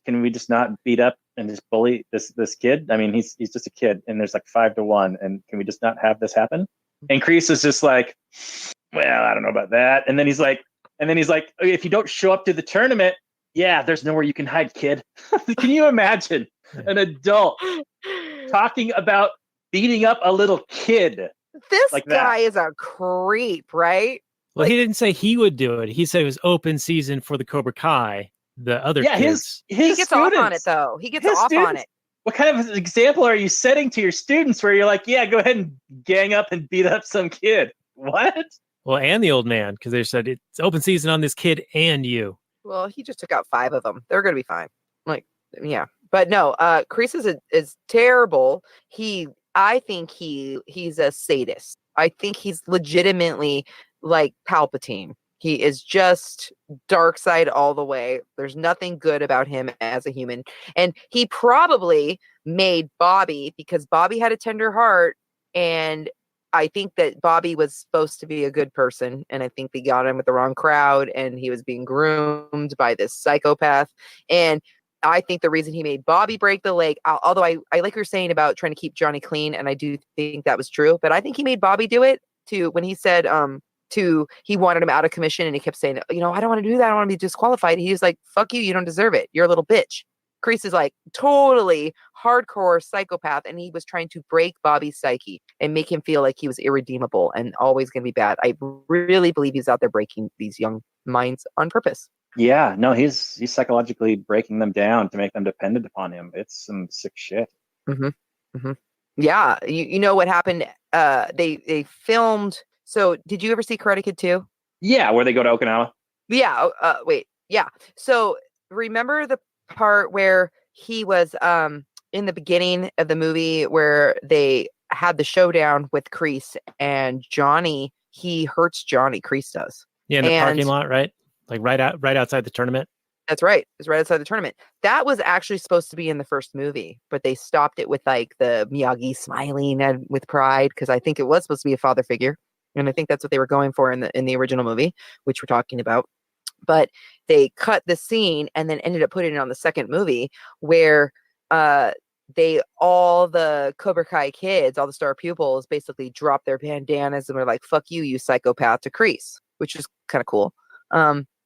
can we just not beat up and just bully this kid? I mean, he's just a kid, and there's like 5-1, and can we just not have this happen? And Kreese is just like, well, I don't know about that. And then he's like, if you don't show up to the tournament, yeah, there's nowhere you can hide, kid. Can you imagine an adult talking about beating up a little kid? This like guy is a creep, right? Well, he didn't say he would do it. He said it was open season for the Cobra Kai. The other kids. He gets students, off on it, though. He gets off on it. What kind of example are you setting to your students where you're like, yeah, go ahead and gang up and beat up some kid? What? Well, and the old man, because they said it's open season on this kid and you. Well, he just took out 5 of them. They're going to be fine. Like, yeah. But no, Kreese is terrible. I think he's a sadist. I think he's legitimately like Palpatine. He is just dark side all the way. There's nothing good about him as a human. And he probably made Bobby, because Bobby had a tender heart, and I think that Bobby was supposed to be a good person, and I think they got him with the wrong crowd, and he was being groomed by this psychopath. And I think the reason he made Bobby break the leg, although I like what you're saying about trying to keep Johnny clean, and I do think that was true, but I think he made Bobby do it too when he said he wanted him out of commission, and he kept saying, I don't want to do that. I want to be disqualified. He was like, fuck you. You don't deserve it. You're a little bitch. Kreese is like totally hardcore psychopath, and he was trying to break Bobby's psyche and make him feel like he was irredeemable and always going to be bad. I really believe he's out there breaking these young minds on purpose. Yeah, no, he's psychologically breaking them down to make them dependent upon him. It's some sick shit. Mm-hmm. Mm-hmm. Yeah, you know what happened? They filmed. So, did you ever see Karate Kid 2? Yeah, where they go to Okinawa. Yeah. Wait. Yeah. So, remember the part where he was in the beginning of the movie where they had the showdown with Kreese, and Johnny, he hurts Johnny. Kreese does. Yeah, in the parking lot, right? Like right outside the tournament. That's right. It's right outside the tournament. That was actually supposed to be in the first movie, but they stopped it with like the Miyagi smiling and with pride, because I think it was supposed to be a father figure, and I think that's what they were going for in the original movie, which we're talking about. But they cut the scene and then ended up putting it on the second movie, where all the Cobra Kai kids, all the star pupils, basically dropped their bandanas and were like, "Fuck you, you psychopath," to Kreese, which is kind of cool.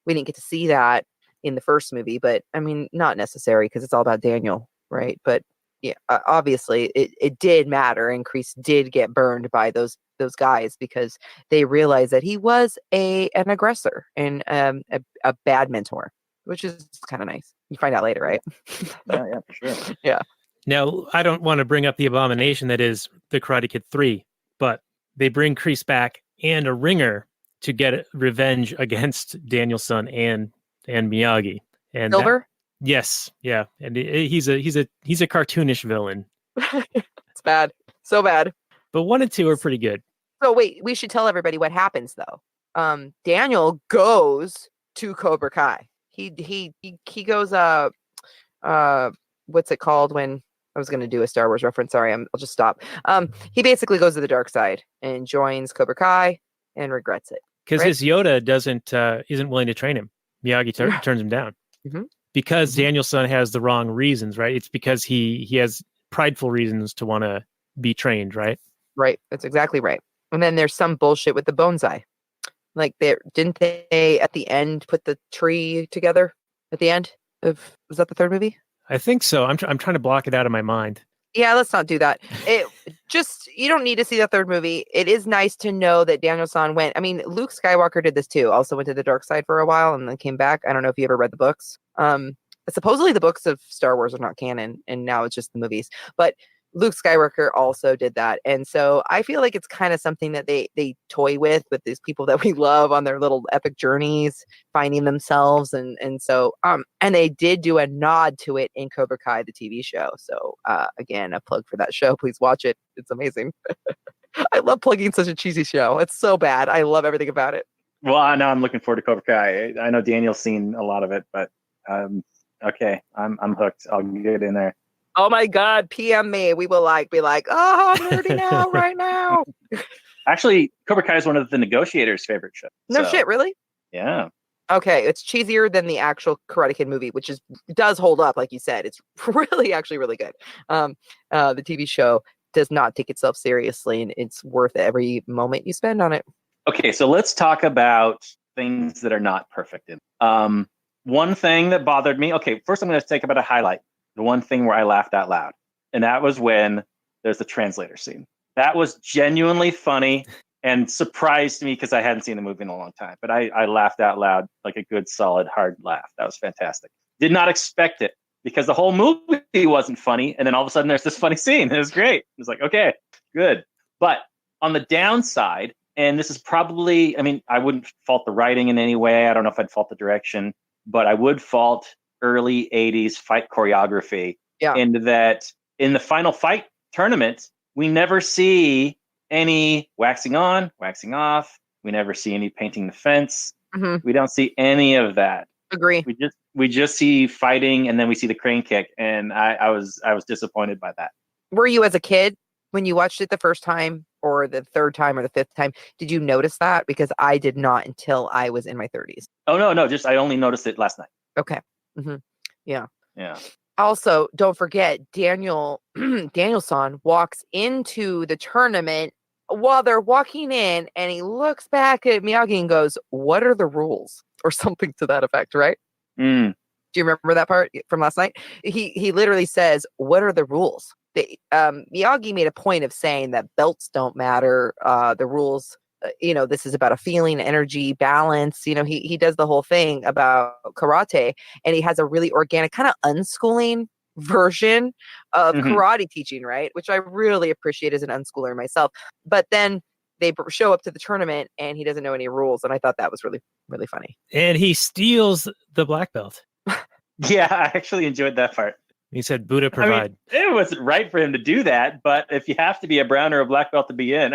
We didn't get to see that in the first movie, but I mean, not necessary because it's all about Daniel, right? But yeah, obviously it did matter, and Kreese did get burned by those those guys because they realize that he was an aggressor and a bad mentor, which is kind of nice. You find out later, right? Yeah, for sure. Yeah. Now, I don't want to bring up the abomination that is the Karate Kid 3, but they bring Kreese back and a ringer to get revenge against Daniel-san and Miyagi. And Silver? Yes, yeah. And he's a cartoonish villain. It's bad. So bad. But 1 and 2 are pretty good. So wait, we should tell everybody what happens though. Daniel goes to Cobra Kai. He goes what's it called when I was going to do a Star Wars reference. Sorry, I'll just stop. He basically goes to the dark side and joins Cobra Kai and regrets it. Because his Yoda isn't willing to train him. Miyagi turns him down. Mm-hmm. Because Daniel-san has the wrong reasons, right? It's because he has prideful reasons to want to be trained, right? Right. That's exactly right. And then there's some bullshit with the bonsai. Like didn't they at the end put the tree together at the end was that the third movie? I think so. I'm trying to block it out of my mind. Yeah, let's not do that. You don't need to see the third movie. It is nice to know that Daniel-san went. I mean, Luke Skywalker did this too. Also went to the dark side for a while and then came back. I don't know if you ever read the books. Supposedly the books of Star Wars are not canon, and now it's just the movies. But Luke Skywalker also did that, and so I feel like it's kind of something that they toy with these people that we love on their little epic journeys, finding themselves, and so and they did do a nod to it in Cobra Kai, the TV show. So again, a plug for that show. Please watch it; it's amazing. I love plugging such a cheesy show. It's so bad. I love everything about it. Well, I know I'm looking forward to Cobra Kai. I know Daniel's seen a lot of it, but okay, I'm hooked. I'll get in there. Oh my God, PM me. We will be like, oh, I'm nerdy now, right now. Actually, Cobra Kai is one of the Negotiators' favorite shows. No shit, really? Yeah. Okay, it's cheesier than the actual Karate Kid movie, which does hold up, like you said. It's actually really good. The TV show does not take itself seriously, and it's worth every moment you spend on it. Okay, so let's talk about things that are not perfect. One thing that bothered me. Okay, first I'm going to take about a highlight. The one thing where I laughed out loud, and that was when there's the translator scene. That was genuinely funny and surprised me because I hadn't seen the movie in a long time. But I laughed out loud, like a good, solid, hard laugh. That was fantastic. Did not expect it because the whole movie wasn't funny. And then all of a sudden there's this funny scene. It was great. It was like, okay, good. But on the downside, and this is probably, I wouldn't fault the writing in any way. I don't know if I'd fault the direction, but I would fault early 80s fight choreography. Yeah. In that in the final fight tournament, we never see any waxing on, waxing off. We never see any painting the fence. Mm-hmm. We don't see any of that. Agree. We just see fighting, and then we see the crane kick, and I was disappointed by that. Were you, as a kid, when you watched it the first time or the third time or the fifth time, did you notice that? Because I did not until I was in my 30s. Oh no, just I only noticed it last night. Okay. Mm-hmm. Yeah. Also, don't forget, Daniel-san walks into the tournament while they're walking in, and he looks back at Miyagi and goes, "What are the rules?" Or something to that effect, right? Mm. Do you remember that part from last night? He literally says, "What are the rules?" Miyagi made a point of saying that belts don't matter. The rules, this is about a feeling, energy, balance. He does the whole thing about karate, and he has a really organic, kind of unschooling version of karate teaching, right? Which I really appreciate as an unschooler myself. But then they show up to the tournament and he doesn't know any rules. And I thought that was really, really funny. And he steals the black belt. Yeah, I actually enjoyed that part. He said, Buddha provide. It wasn't right for him to do that, but if you have to be a brown or a black belt to be in,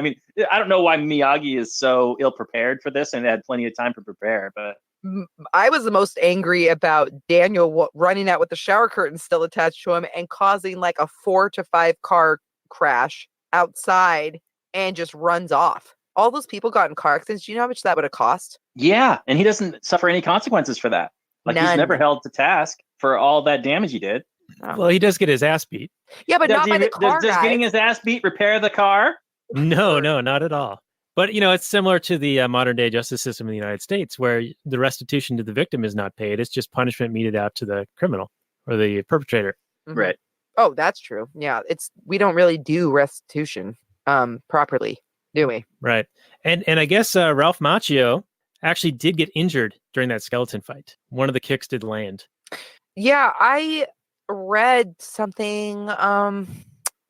I don't know why Miyagi is so ill prepared for this and had plenty of time to prepare, but I was the most angry about Daniel running out with the shower curtain still attached to him and causing like a 4 to 5 car crash outside and just runs off. All those people got in car accidents. Do you know how much that would have cost? Yeah, and he doesn't suffer any consequences for that. Like None. He's never held to task for all that damage he did. Well, he does get his ass beat. Yeah, but not by the car Does guy. getting his ass beat repair the car? No, not at all. But, it's similar to the modern day justice system in the United States, where the restitution to the victim is not paid. It's just punishment meted out to the criminal or the perpetrator. Mm-hmm. Right. Oh, that's true. Yeah, we don't really do restitution properly. do we? Right. And I guess Ralph Macchio actually did get injured during that skeleton fight. One of the kicks did land. Yeah, I read something.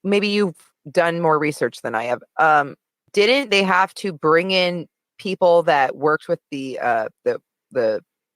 Maybe you've done more research than I have. Didn't they have to bring in people that worked with the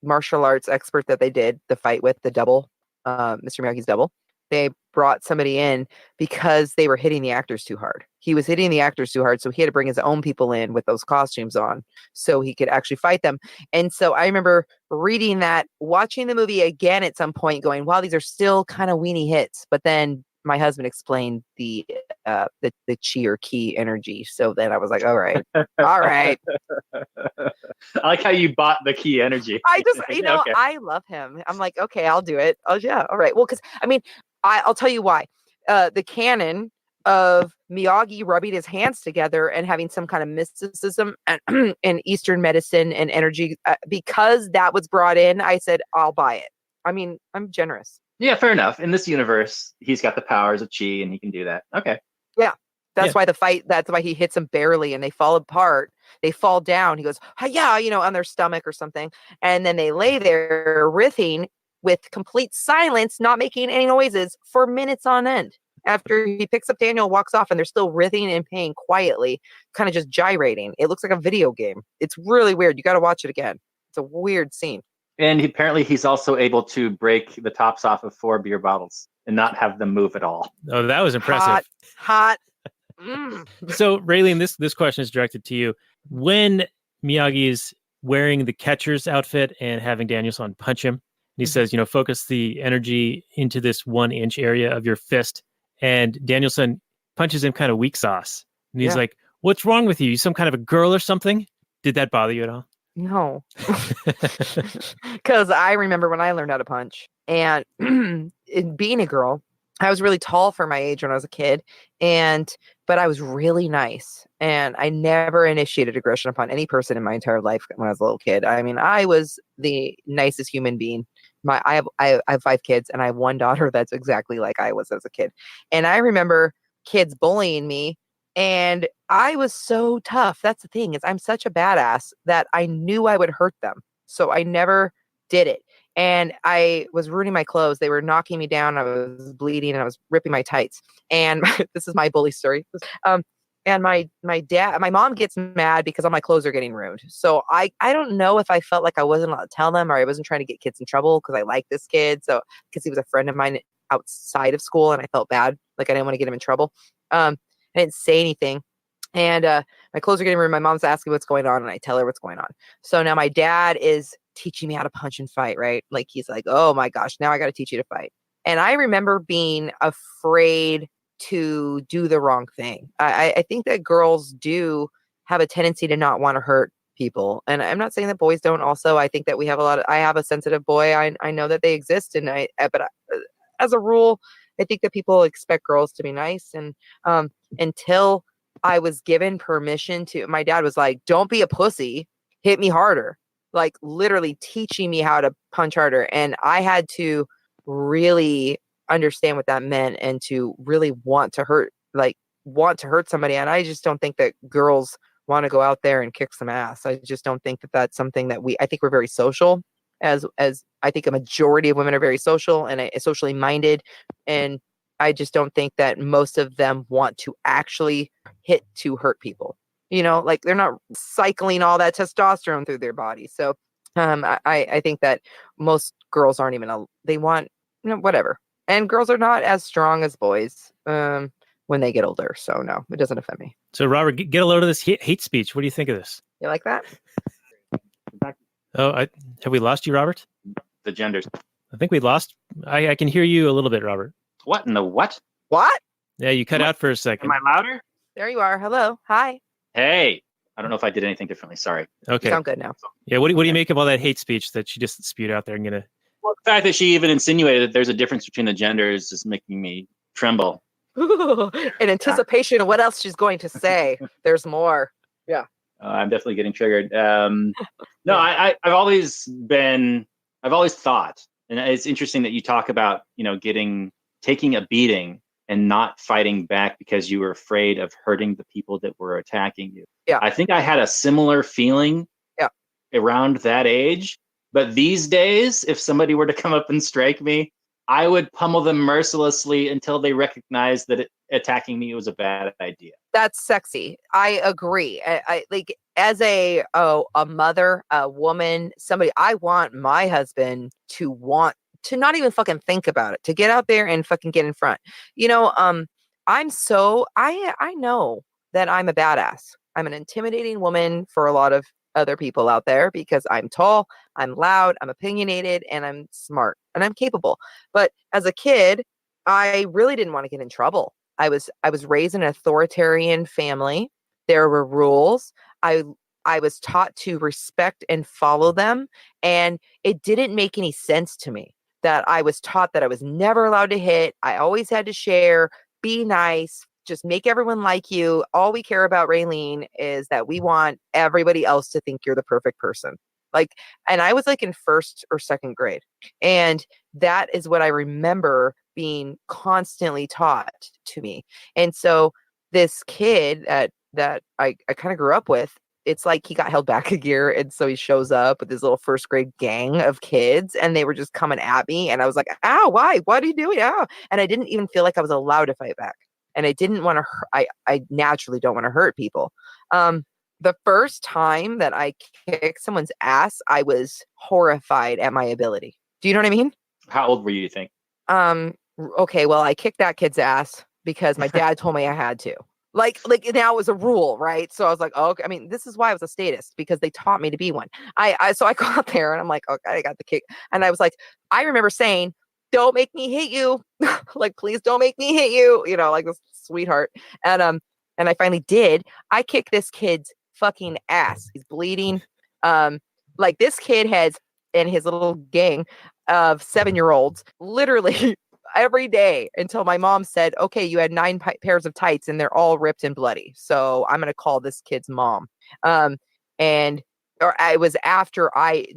martial arts expert that they did the fight with, the double, Mr. Miyagi's double? They brought somebody in because they were hitting the actors too hard. He was hitting the actors too hard, so he had to bring his own people in with those costumes on so he could actually fight them. And so I remember reading that, watching the movie again at some point, going, "Wow, these are still kind of weenie hits." But then my husband explained the chi or key energy, so then I was like, "All right, all right." I like how you bought the key energy. I just, Okay. I love him. I'm like, okay, I'll do it. Oh yeah, all right. Well, because I mean, I'll tell you why. The canon of Miyagi rubbing his hands together and having some kind of mysticism and, and Eastern medicine and energy, because that was brought in, I said, I'll buy it. I mean, I'm generous. Yeah, fair enough. In this universe, he's got the powers of chi and he can do that. Okay. Yeah. That's why that's why he hits them barely and they fall apart. They fall down. He goes, yeah, on their stomach or something. And then they lay there riffing with complete silence, not making any noises for minutes on end. After he picks up Daniel, walks off, and they're still riffing and playing quietly, kind of just gyrating. It looks like a video game. It's really weird. You got to watch it again. It's a weird scene. And apparently he's also able to break the tops off of 4 beer bottles and not have them move at all. Oh, that was impressive. Hot. So, Raylene, this question is directed to you. When Miyagi is wearing the catcher's outfit and having Daniel-san punch him, he says, focus the energy into this 1-inch area of your fist. And Daniel-san punches him kind of weak sauce. And he's like, what's wrong with you? You some kind of a girl or something? Did that bother you at all? No. Because I remember when I learned how to punch. And being a girl, I was really tall for my age when I was a kid. But I was really nice. And I never initiated aggression upon any person in my entire life when I was a little kid. I mean, I was the nicest human being. I have 5 kids and I have 1 daughter that's exactly like I was as a kid. And I remember kids bullying me and I was so tough. That's the thing, is I'm such a badass that I knew I would hurt them. So I never did it. And I was ruining my clothes. They were knocking me down. I was bleeding and I was ripping my tights. And this is my bully story. And my mom gets mad because all my clothes are getting ruined. So I don't know if I felt like I wasn't allowed to tell them, or I wasn't trying to get kids in trouble because I like this kid. So because he was a friend of mine outside of school and I felt bad. Like I didn't want to get him in trouble. I didn't say anything. And my clothes are getting ruined. My mom's asking what's going on and I tell her what's going on. So now my dad is teaching me how to punch and fight, right? Like he's like, oh my gosh, now I got to teach you to fight. And I remember being afraid to do the wrong thing. I think that girls do have a tendency to not want to hurt people. And I'm not saying that boys don't also. I think that we have I have a sensitive boy. I know that they exist. But as a rule, I think that people expect girls to be nice. And until I was given permission to, my dad was like, don't be a pussy, hit me harder. Like literally teaching me how to punch harder. And I had to really understand what that meant and to really want to hurt somebody. And I just don't think that girls want to go out there and kick some ass. I just don't think that that's something that I think we're very social, as I think a majority of women are very social and socially minded. And I just don't think that most of them want to actually hit to hurt people. Like they're not cycling all that testosterone through their body. So I think that most girls aren't even, they want, whatever. And girls are not as strong as boys when they get older. So no, it doesn't affect me. So Robert, get a load of this hate speech. What do you think of this? You like that? Oh, have we lost you, Robert? The genders. I think we lost. I can hear you a little bit, Robert. What in the what? What? Yeah, you cut out for a second. Am I louder? There you are. Hello. Hi. Hey. I don't know if I did anything differently. Sorry. Okay. You sound good now. Yeah. What do you make of all that hate speech that she just spewed out there? Well, the fact that she even insinuated that there's a difference between the genders is making me tremble. In anticipation of what else she's going to say. There's more. Yeah. I'm definitely getting triggered. No, I've always thought, and it's interesting that you talk about, taking a beating and not fighting back because you were afraid of hurting the people that were attacking you. Yeah. I think I had a similar feeling around that age. But these days, if somebody were to come up and strike me, I would pummel them mercilessly until they recognized that attacking me was a bad idea. That's sexy. I agree. I like, as a mother, a woman, somebody, I want my husband to want to not even fucking think about it, to get out there and fucking get in front. You know, I know that I'm a badass. I'm an intimidating woman for a lot of other people out there because I'm tall, I'm loud, I'm opinionated, and I'm smart and I'm capable. But as a kid, I really didn't want to get in trouble. I was raised in an authoritarian family. There were rules. I was taught to respect and follow them, and it didn't make any sense to me that I was taught that I was never allowed to hit. I always had to share, be nice, just make everyone like you. All we care about, Raylene, is that we want everybody else to think you're the perfect person. Like, and I was like in first or second grade. And that is what I remember being constantly taught to me. And so this kid that I kind of grew up with, it's like he got held back a year. And so he shows up with his little first grade gang of kids and they were just coming at me. And I was like, ow, why? What are you doing? Ow. And I didn't even feel like I was allowed to fight back. And I didn't want to, I naturally don't want to hurt people. The first time that I kicked someone's ass, I was horrified at my ability. Do you know what I mean? How old were you think? Okay, well, I kicked that kid's ass because my dad told me I had to. Like now it was a rule, right? So I was like, oh, okay. I mean, this is why I was a statist, because they taught me to be one. So I got there and I'm like, okay, I got the kick. And I was like, I remember saying, don't make me hit you. Like, please don't make me hit you. You know, like this sweetheart. And I finally did. I kicked this kid's fucking ass. He's bleeding. Like this kid has, in his little gang of 7-year-olds, literally every day until my mom said, okay, you had 9 pairs of tights and they're all ripped and bloody. So I'm going to call this kid's mom. Or I was after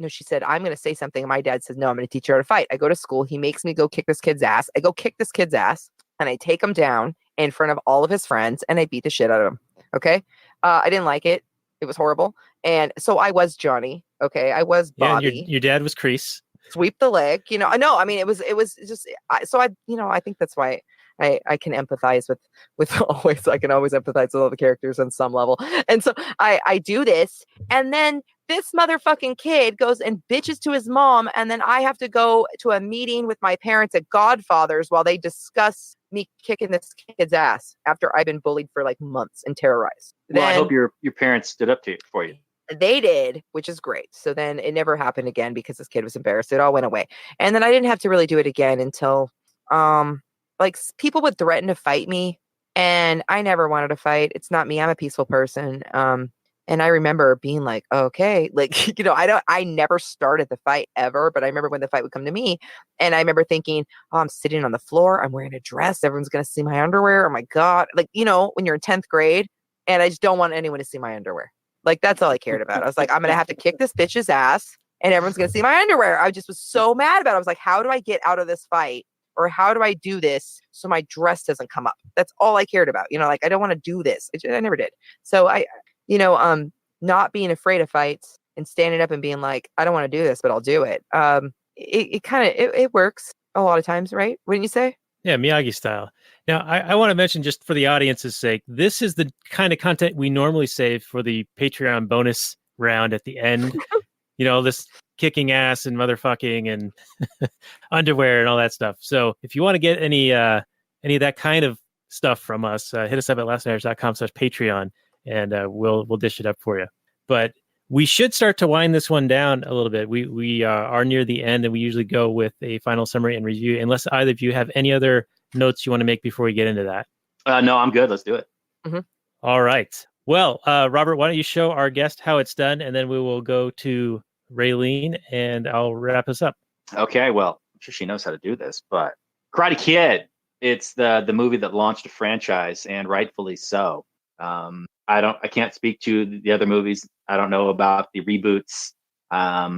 she said, I'm going to say something. And my dad says, no, I'm going to teach her how to fight. I go to school. He makes me go kick this kid's ass. I go kick this kid's ass and I take him down in front of all of his friends and I beat the shit out of him. Okay. I didn't like it. It was horrible. And so I was Johnny. Okay. I was Bobby. Yeah, your dad was Crease. Sweep the leg, you know. No, I mean, it was just, I think that's why I can empathize with always, I can always empathize with all the characters on some level. And so I do this, and then this motherfucking kid goes and bitches to his mom, and then I have to go to a meeting with my parents at Godfather's while they discuss me kicking this kid's ass after I've been bullied for like months and terrorized. Well, I hope your parents stood up for you. They did, which is great. So then it never happened again because this kid was embarrassed. It all went away. And then I didn't have to really do it again until people would threaten to fight me, and I never wanted to fight. It's not me. I'm a peaceful person. And I remember being like, okay, like, you know, I never started the fight ever, but I remember when the fight would come to me, and I remember thinking, oh, I'm sitting on the floor. I'm wearing a dress. Everyone's going to see my underwear. Oh my God. Like, you know, when you're in 10th grade and I just don't want anyone to see my underwear. Like, that's all I cared about. I was like, I'm going to have to kick this bitch's ass and everyone's going to see my underwear. I just was so mad about it. I was like, how do I get out of this fight? Or how do I do this so my dress doesn't come up? That's all I cared about. You know, like, I don't want to do this. I never did. So not being afraid of fights and standing up and being like, I don't want to do this, but I'll do it. It works a lot of times, right? Wouldn't you say? Yeah, Miyagi style. Now, I want to mention, just for the audience's sake, this is the kind of content we normally save for the Patreon bonus round at the end. You know, this kicking ass and motherfucking and underwear and all that stuff. So if you want to get any of that kind of stuff from us, hit us up at lastnighters.com/Patreon and we'll dish it up for you. But we should start to wind this one down a little bit. We are near the end, and we usually go with a final summary and review, unless either of you have any other notes you want to make before we get into that. No, I'm good. Let's do it. Mm-hmm. All right. Well, Robert, why don't you show our guest how it's done, and then we will go to Raylene, and I'll wrap us up. Okay. Well, I'm sure she knows how to do this, but Karate Kid, it's the movie that launched a franchise, and rightfully so. I can't speak to the other movies. I don't know about the reboots. I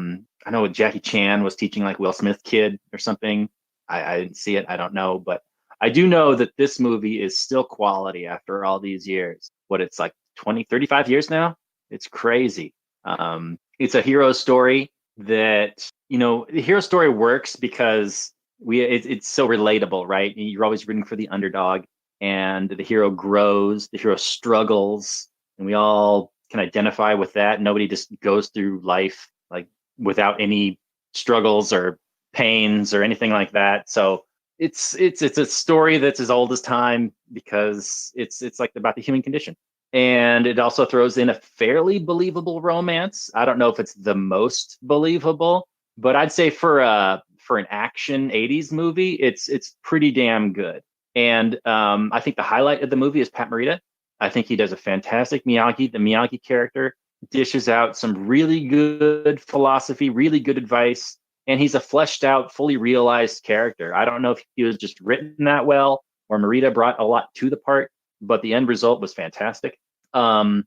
know Jackie Chan was teaching like Will Smith kid or something. I didn't see it. I don't know, but I do know that this movie is still quality after all these years. What, it's like 20, 35 years now? It's crazy. It's a hero story that, the hero story works because it's so relatable, right? You're always rooting for the underdog, and the hero grows, the hero struggles, and we all can identify with that. Nobody just goes through life like without any struggles or pains or anything like that. So it's a story that's as old as time because it's like about the human condition. And it also throws in a fairly believable romance. I don't know if it's the most believable, but I'd say for an action 80s movie, it's pretty damn good. And I think the highlight of the movie is Pat Morita. I think he does a fantastic Miyagi. The Miyagi character dishes out some really good philosophy, really good advice, and he's a fleshed out, fully realized character. I don't know if he was just written that well or Morita brought a lot to the part, but the end result was fantastic. Our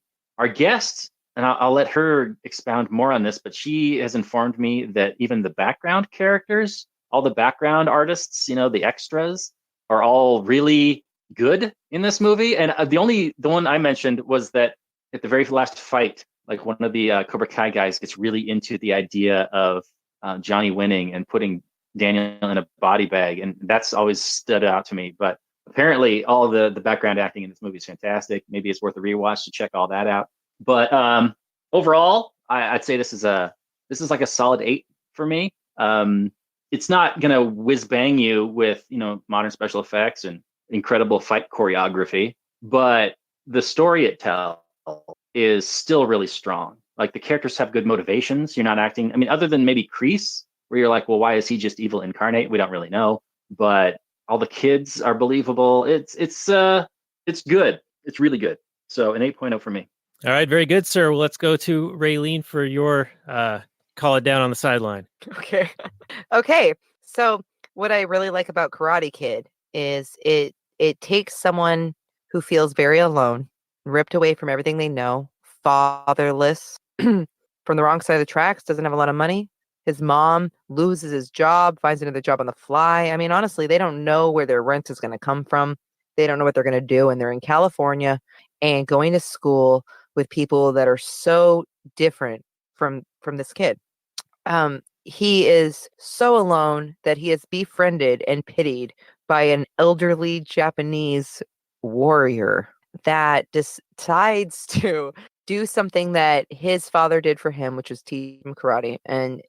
guest, and I'll let her expound more on this, but she has informed me that even the background characters, all the background artists, the extras, are all really good in this movie. And the one I mentioned was that at the very last fight, like one of the Cobra Kai guys gets really into the idea of Johnny winning and putting Daniel in a body bag, and that's always stood out to me. But apparently, all the background acting in this movie is fantastic. Maybe it's worth a rewatch to check all that out. But overall, I'd say this is like a solid 8 for me. It's not gonna whiz bang you with modern special effects and incredible fight choreography, but the story it tells is still really strong. Like, the characters have good motivations. You're not acting, other than maybe Kreese, where you're like, well, why is he just evil incarnate? We don't really know. But all the kids are believable. It's good. It's really good. So an 8.0 for me. All right, very good, sir. Well, let's go to Raylene for your call it down on the sideline. Okay. So what I really like about Karate Kid is it takes someone who feels very alone, ripped away from everything they know, fatherless, from the wrong side of the tracks, doesn't have a lot of money. His mom loses his job, finds another job on the fly. Honestly, they don't know where their rent is going to come from. They don't know what they're going to do. And they're in California and going to school with people that are so different from this kid. He is so alone that he is befriended and pitied by an elderly Japanese warrior that decides to do something that his father did for him, which was teach him karate.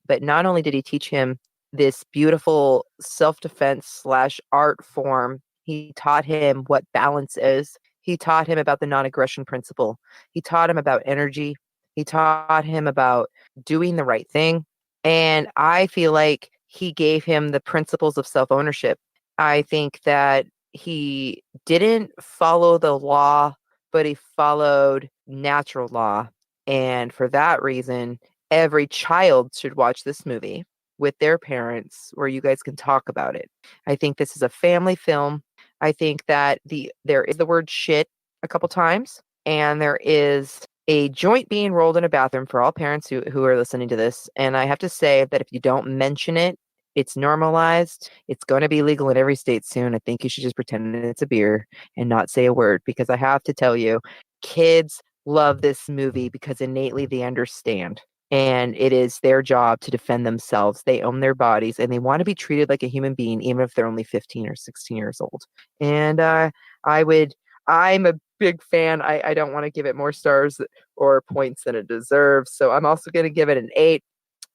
But not only did he teach him this beautiful self-defense / art form, he taught him what balance is. He taught him about the non-aggression principle. He taught him about energy. He taught him about doing the right thing. And I feel like he gave him the principles of self-ownership. I think that he didn't follow the law, but he followed natural law. And for that reason, every child should watch this movie with their parents where you guys can talk about it. I think this is a family film. I think that there is the word shit a couple times, and there is a joint being rolled in a bathroom for all parents who are listening to this. And I have to say that if you don't mention it, it's normalized. It's going to be legal in every state soon. I think you should just pretend it's a beer and not say a word, because I have to tell you, kids love this movie because innately they understand. And it is their job to defend themselves. They own their bodies and they want to be treated like a human being, even if they're only 15 or 16 years old. And I'm a big fan. I don't want to give it more stars or points than it deserves. So I'm also going to give it an 8.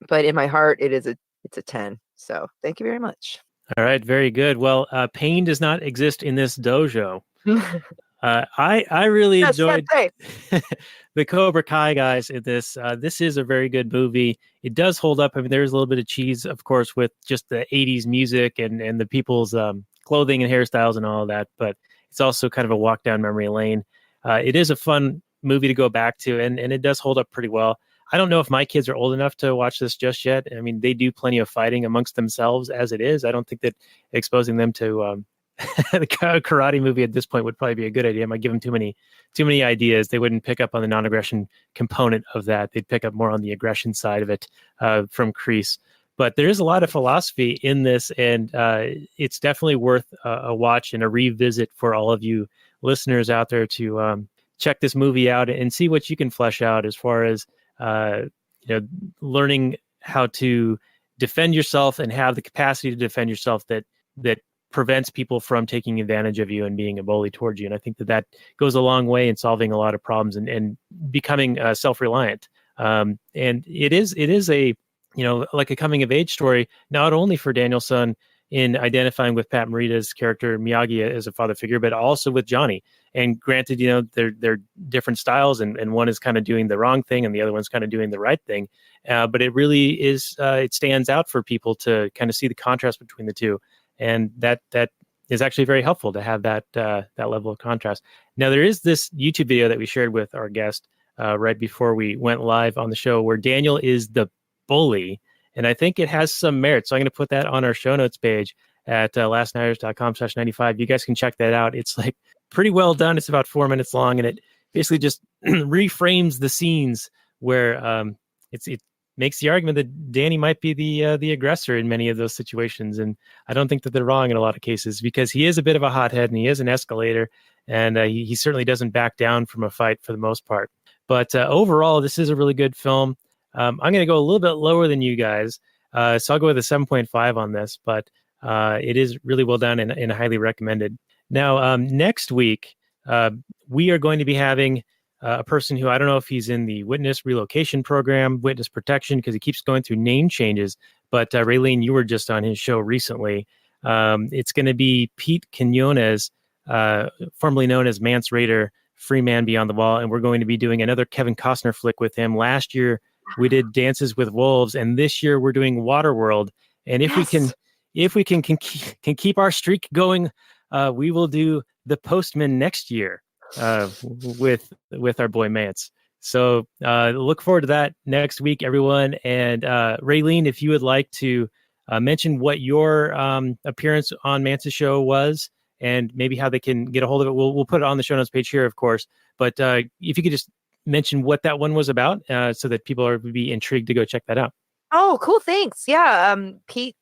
But in my heart, it's a 10. So thank you very much. All right, very good. Well, pain does not exist in this dojo. I really enjoyed the Cobra Kai guys in this. This is a very good movie. It does hold up. There's a little bit of cheese, of course, with just the 80s music and the people's clothing and hairstyles and all of that. But it's also kind of a walk down memory lane. It is a fun movie to go back to, and it does hold up pretty well. I don't know if my kids are old enough to watch this just yet. They do plenty of fighting amongst themselves as it is. I don't think that exposing them to the karate movie at this point would probably be a good idea. I might give them too many ideas. They wouldn't pick up on the non-aggression component of that. They'd pick up more on the aggression side of it from Kreese. but there is a lot of philosophy in this, and it's definitely worth a watch and a revisit for all of you listeners out there to check this movie out and see what you can flesh out as far as learning how to defend yourself and have the capacity to defend yourself that prevents people from taking advantage of you and being a bully towards you. And I think that goes a long way in solving a lot of problems and becoming self-reliant. And it is a, like a coming of age story, not only for Daniel-san in identifying with Pat Morita's character Miyagi as a father figure, but also with Johnny. And granted, they're different styles, and one is kind of doing the wrong thing and the other one's kind of doing the right thing. But it really is, it stands out for people to kind of see the contrast between the two. And that is actually very helpful to have that level of contrast. Now, there is this YouTube video that we shared with our guest right before we went live on the show where Daniel is the bully. And I think it has some merit. So I'm going to put that on our show notes page at lastnighters.com/95. You guys can check that out. It's like pretty well done. It's about 4 minutes long, and it basically just reframes the scenes where it makes the argument that Danny might be the aggressor in many of those situations. And I don't think that they're wrong in a lot of cases, because he is a bit of a hothead and he is an escalator, and he certainly doesn't back down from a fight for the most part. But overall, this is a really good film. I'm going to go a little bit lower than you guys. So I'll go with a 7.5 on this, but it is really well done and highly recommended. Now, next week, we are going to be having a person who, I don't know if he's in the witness relocation program, witness protection, because he keeps going through name changes. But Raylene, you were just on his show recently. It's going to be Pete Quinones, formerly known as Mance Rayder, Free Man Beyond the Wall. And we're going to be doing another Kevin Costner flick with him. Last year, we did Dances with Wolves, and this year we're doing Waterworld. And if we can keep our streak going, we will do The Postman next year with our boy Mance. So look forward to that next week, everyone. And Raylene, if you would like to mention what your appearance on Mance's show was, and maybe how they can get a hold of it, we'll put it on the show notes page here, of course. But if you could just mention what that one was about, so that people would be intrigued to go check that out. Oh, cool. Thanks. Yeah. Pete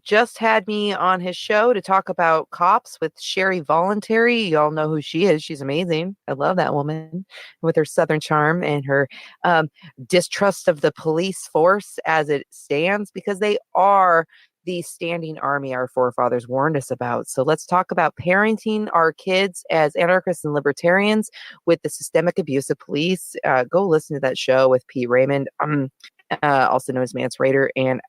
just had me on his show to talk about cops with Sherry Voluntary. Y'all know who she is. She's amazing. I love that woman with her Southern charm and her distrust of the police force as it stands, because they are the standing army our forefathers warned us about. So let's talk about parenting our kids as anarchists and libertarians with the systemic abuse of police. Go listen to that show with Pete Raymond, also known as Mance Rayder. And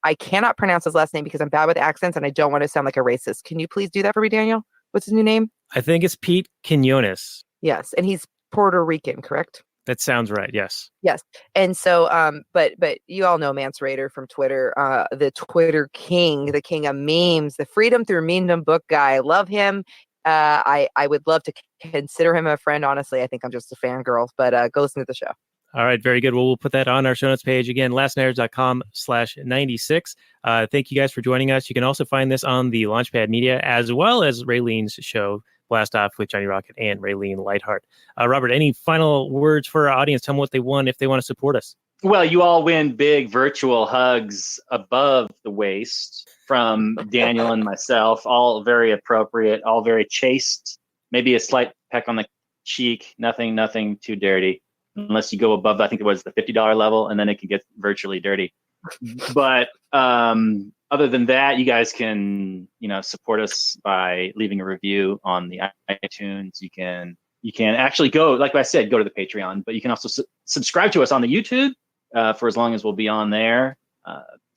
I cannot pronounce his last name because I'm bad with accents and I don't want to sound like a racist. Can you please do that for me, Daniel? What's his new name? I think it's Pete Quinones. Yes. And he's Puerto Rican, correct? That sounds right. Yes. Yes. And so, but you all know Mance Rayder from Twitter, the Twitter king, the king of memes, the Freedom Through Memedom book guy. I love him. I would love to consider him a friend. Honestly, I think I'm just a fangirl, but go listen to the show. All right. Very good. Well, we'll put that on our show notes page. Again, lastnighters.com/96. Thank you guys for joining us. You can also find this on the Launchpad Media, as well as Raylene's show, Blastoff with Johnny Rocket and Raylene Lightheart. Robert, any final words for our audience? Tell them what they want if they want to support us. Well, you all win big virtual hugs above the waist from Daniel and myself, all very appropriate, all very chaste, maybe a slight peck on the cheek, nothing too dirty, unless you go above, I think it was the $50 level, and then it can get virtually dirty. But other than that, you guys can, support us by leaving a review on the iTunes. You can actually go, like I said, go to the Patreon, but you can also subscribe to us on the YouTube for as long as we'll be on there.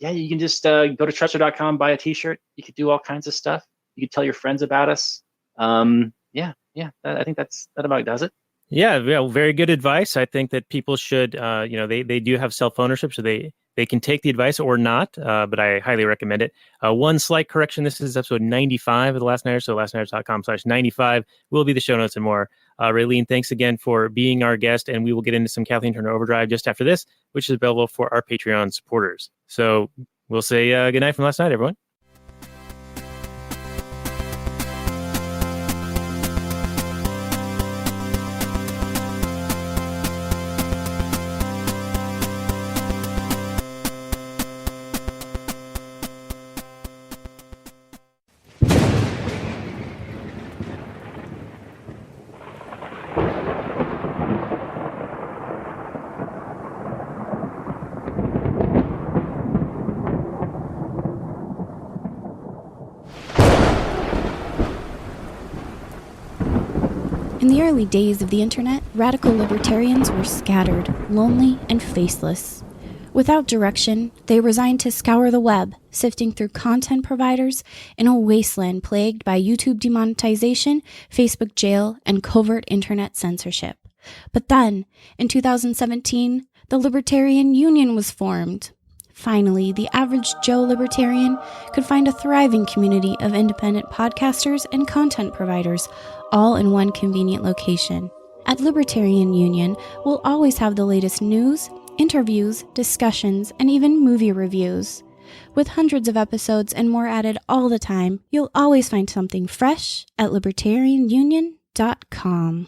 You can just go to Trustler.com, buy a t-shirt. You could do all kinds of stuff. You could tell your friends about us. I think that about does it. Yeah, very good advice. I think that people should, they do have self-ownership, so they can take the advice or not, but I highly recommend it. One slight correction, this is episode 95 of The Last Nighter, so lastnighters.com/95 will be the show notes and more. Raylene, thanks again for being our guest, and we will get into some Kathleen Turner Overdrive just after this, which is available for our Patreon supporters. So we'll say good night from last night, everyone. In the early days of the internet, radical libertarians were scattered, lonely, and faceless. Without direction, they resigned to scour the web, sifting through content providers in a wasteland plagued by YouTube demonetization, Facebook jail, and covert internet censorship. But then, in 2017, the Libertarian Union was formed. Finally, the average Joe libertarian could find a thriving community of independent podcasters and content providers, all in one convenient location. At Libertarian Union, we'll always have the latest news, interviews, discussions, and even movie reviews. With hundreds of episodes and more added all the time, you'll always find something fresh at libertarianunion.com.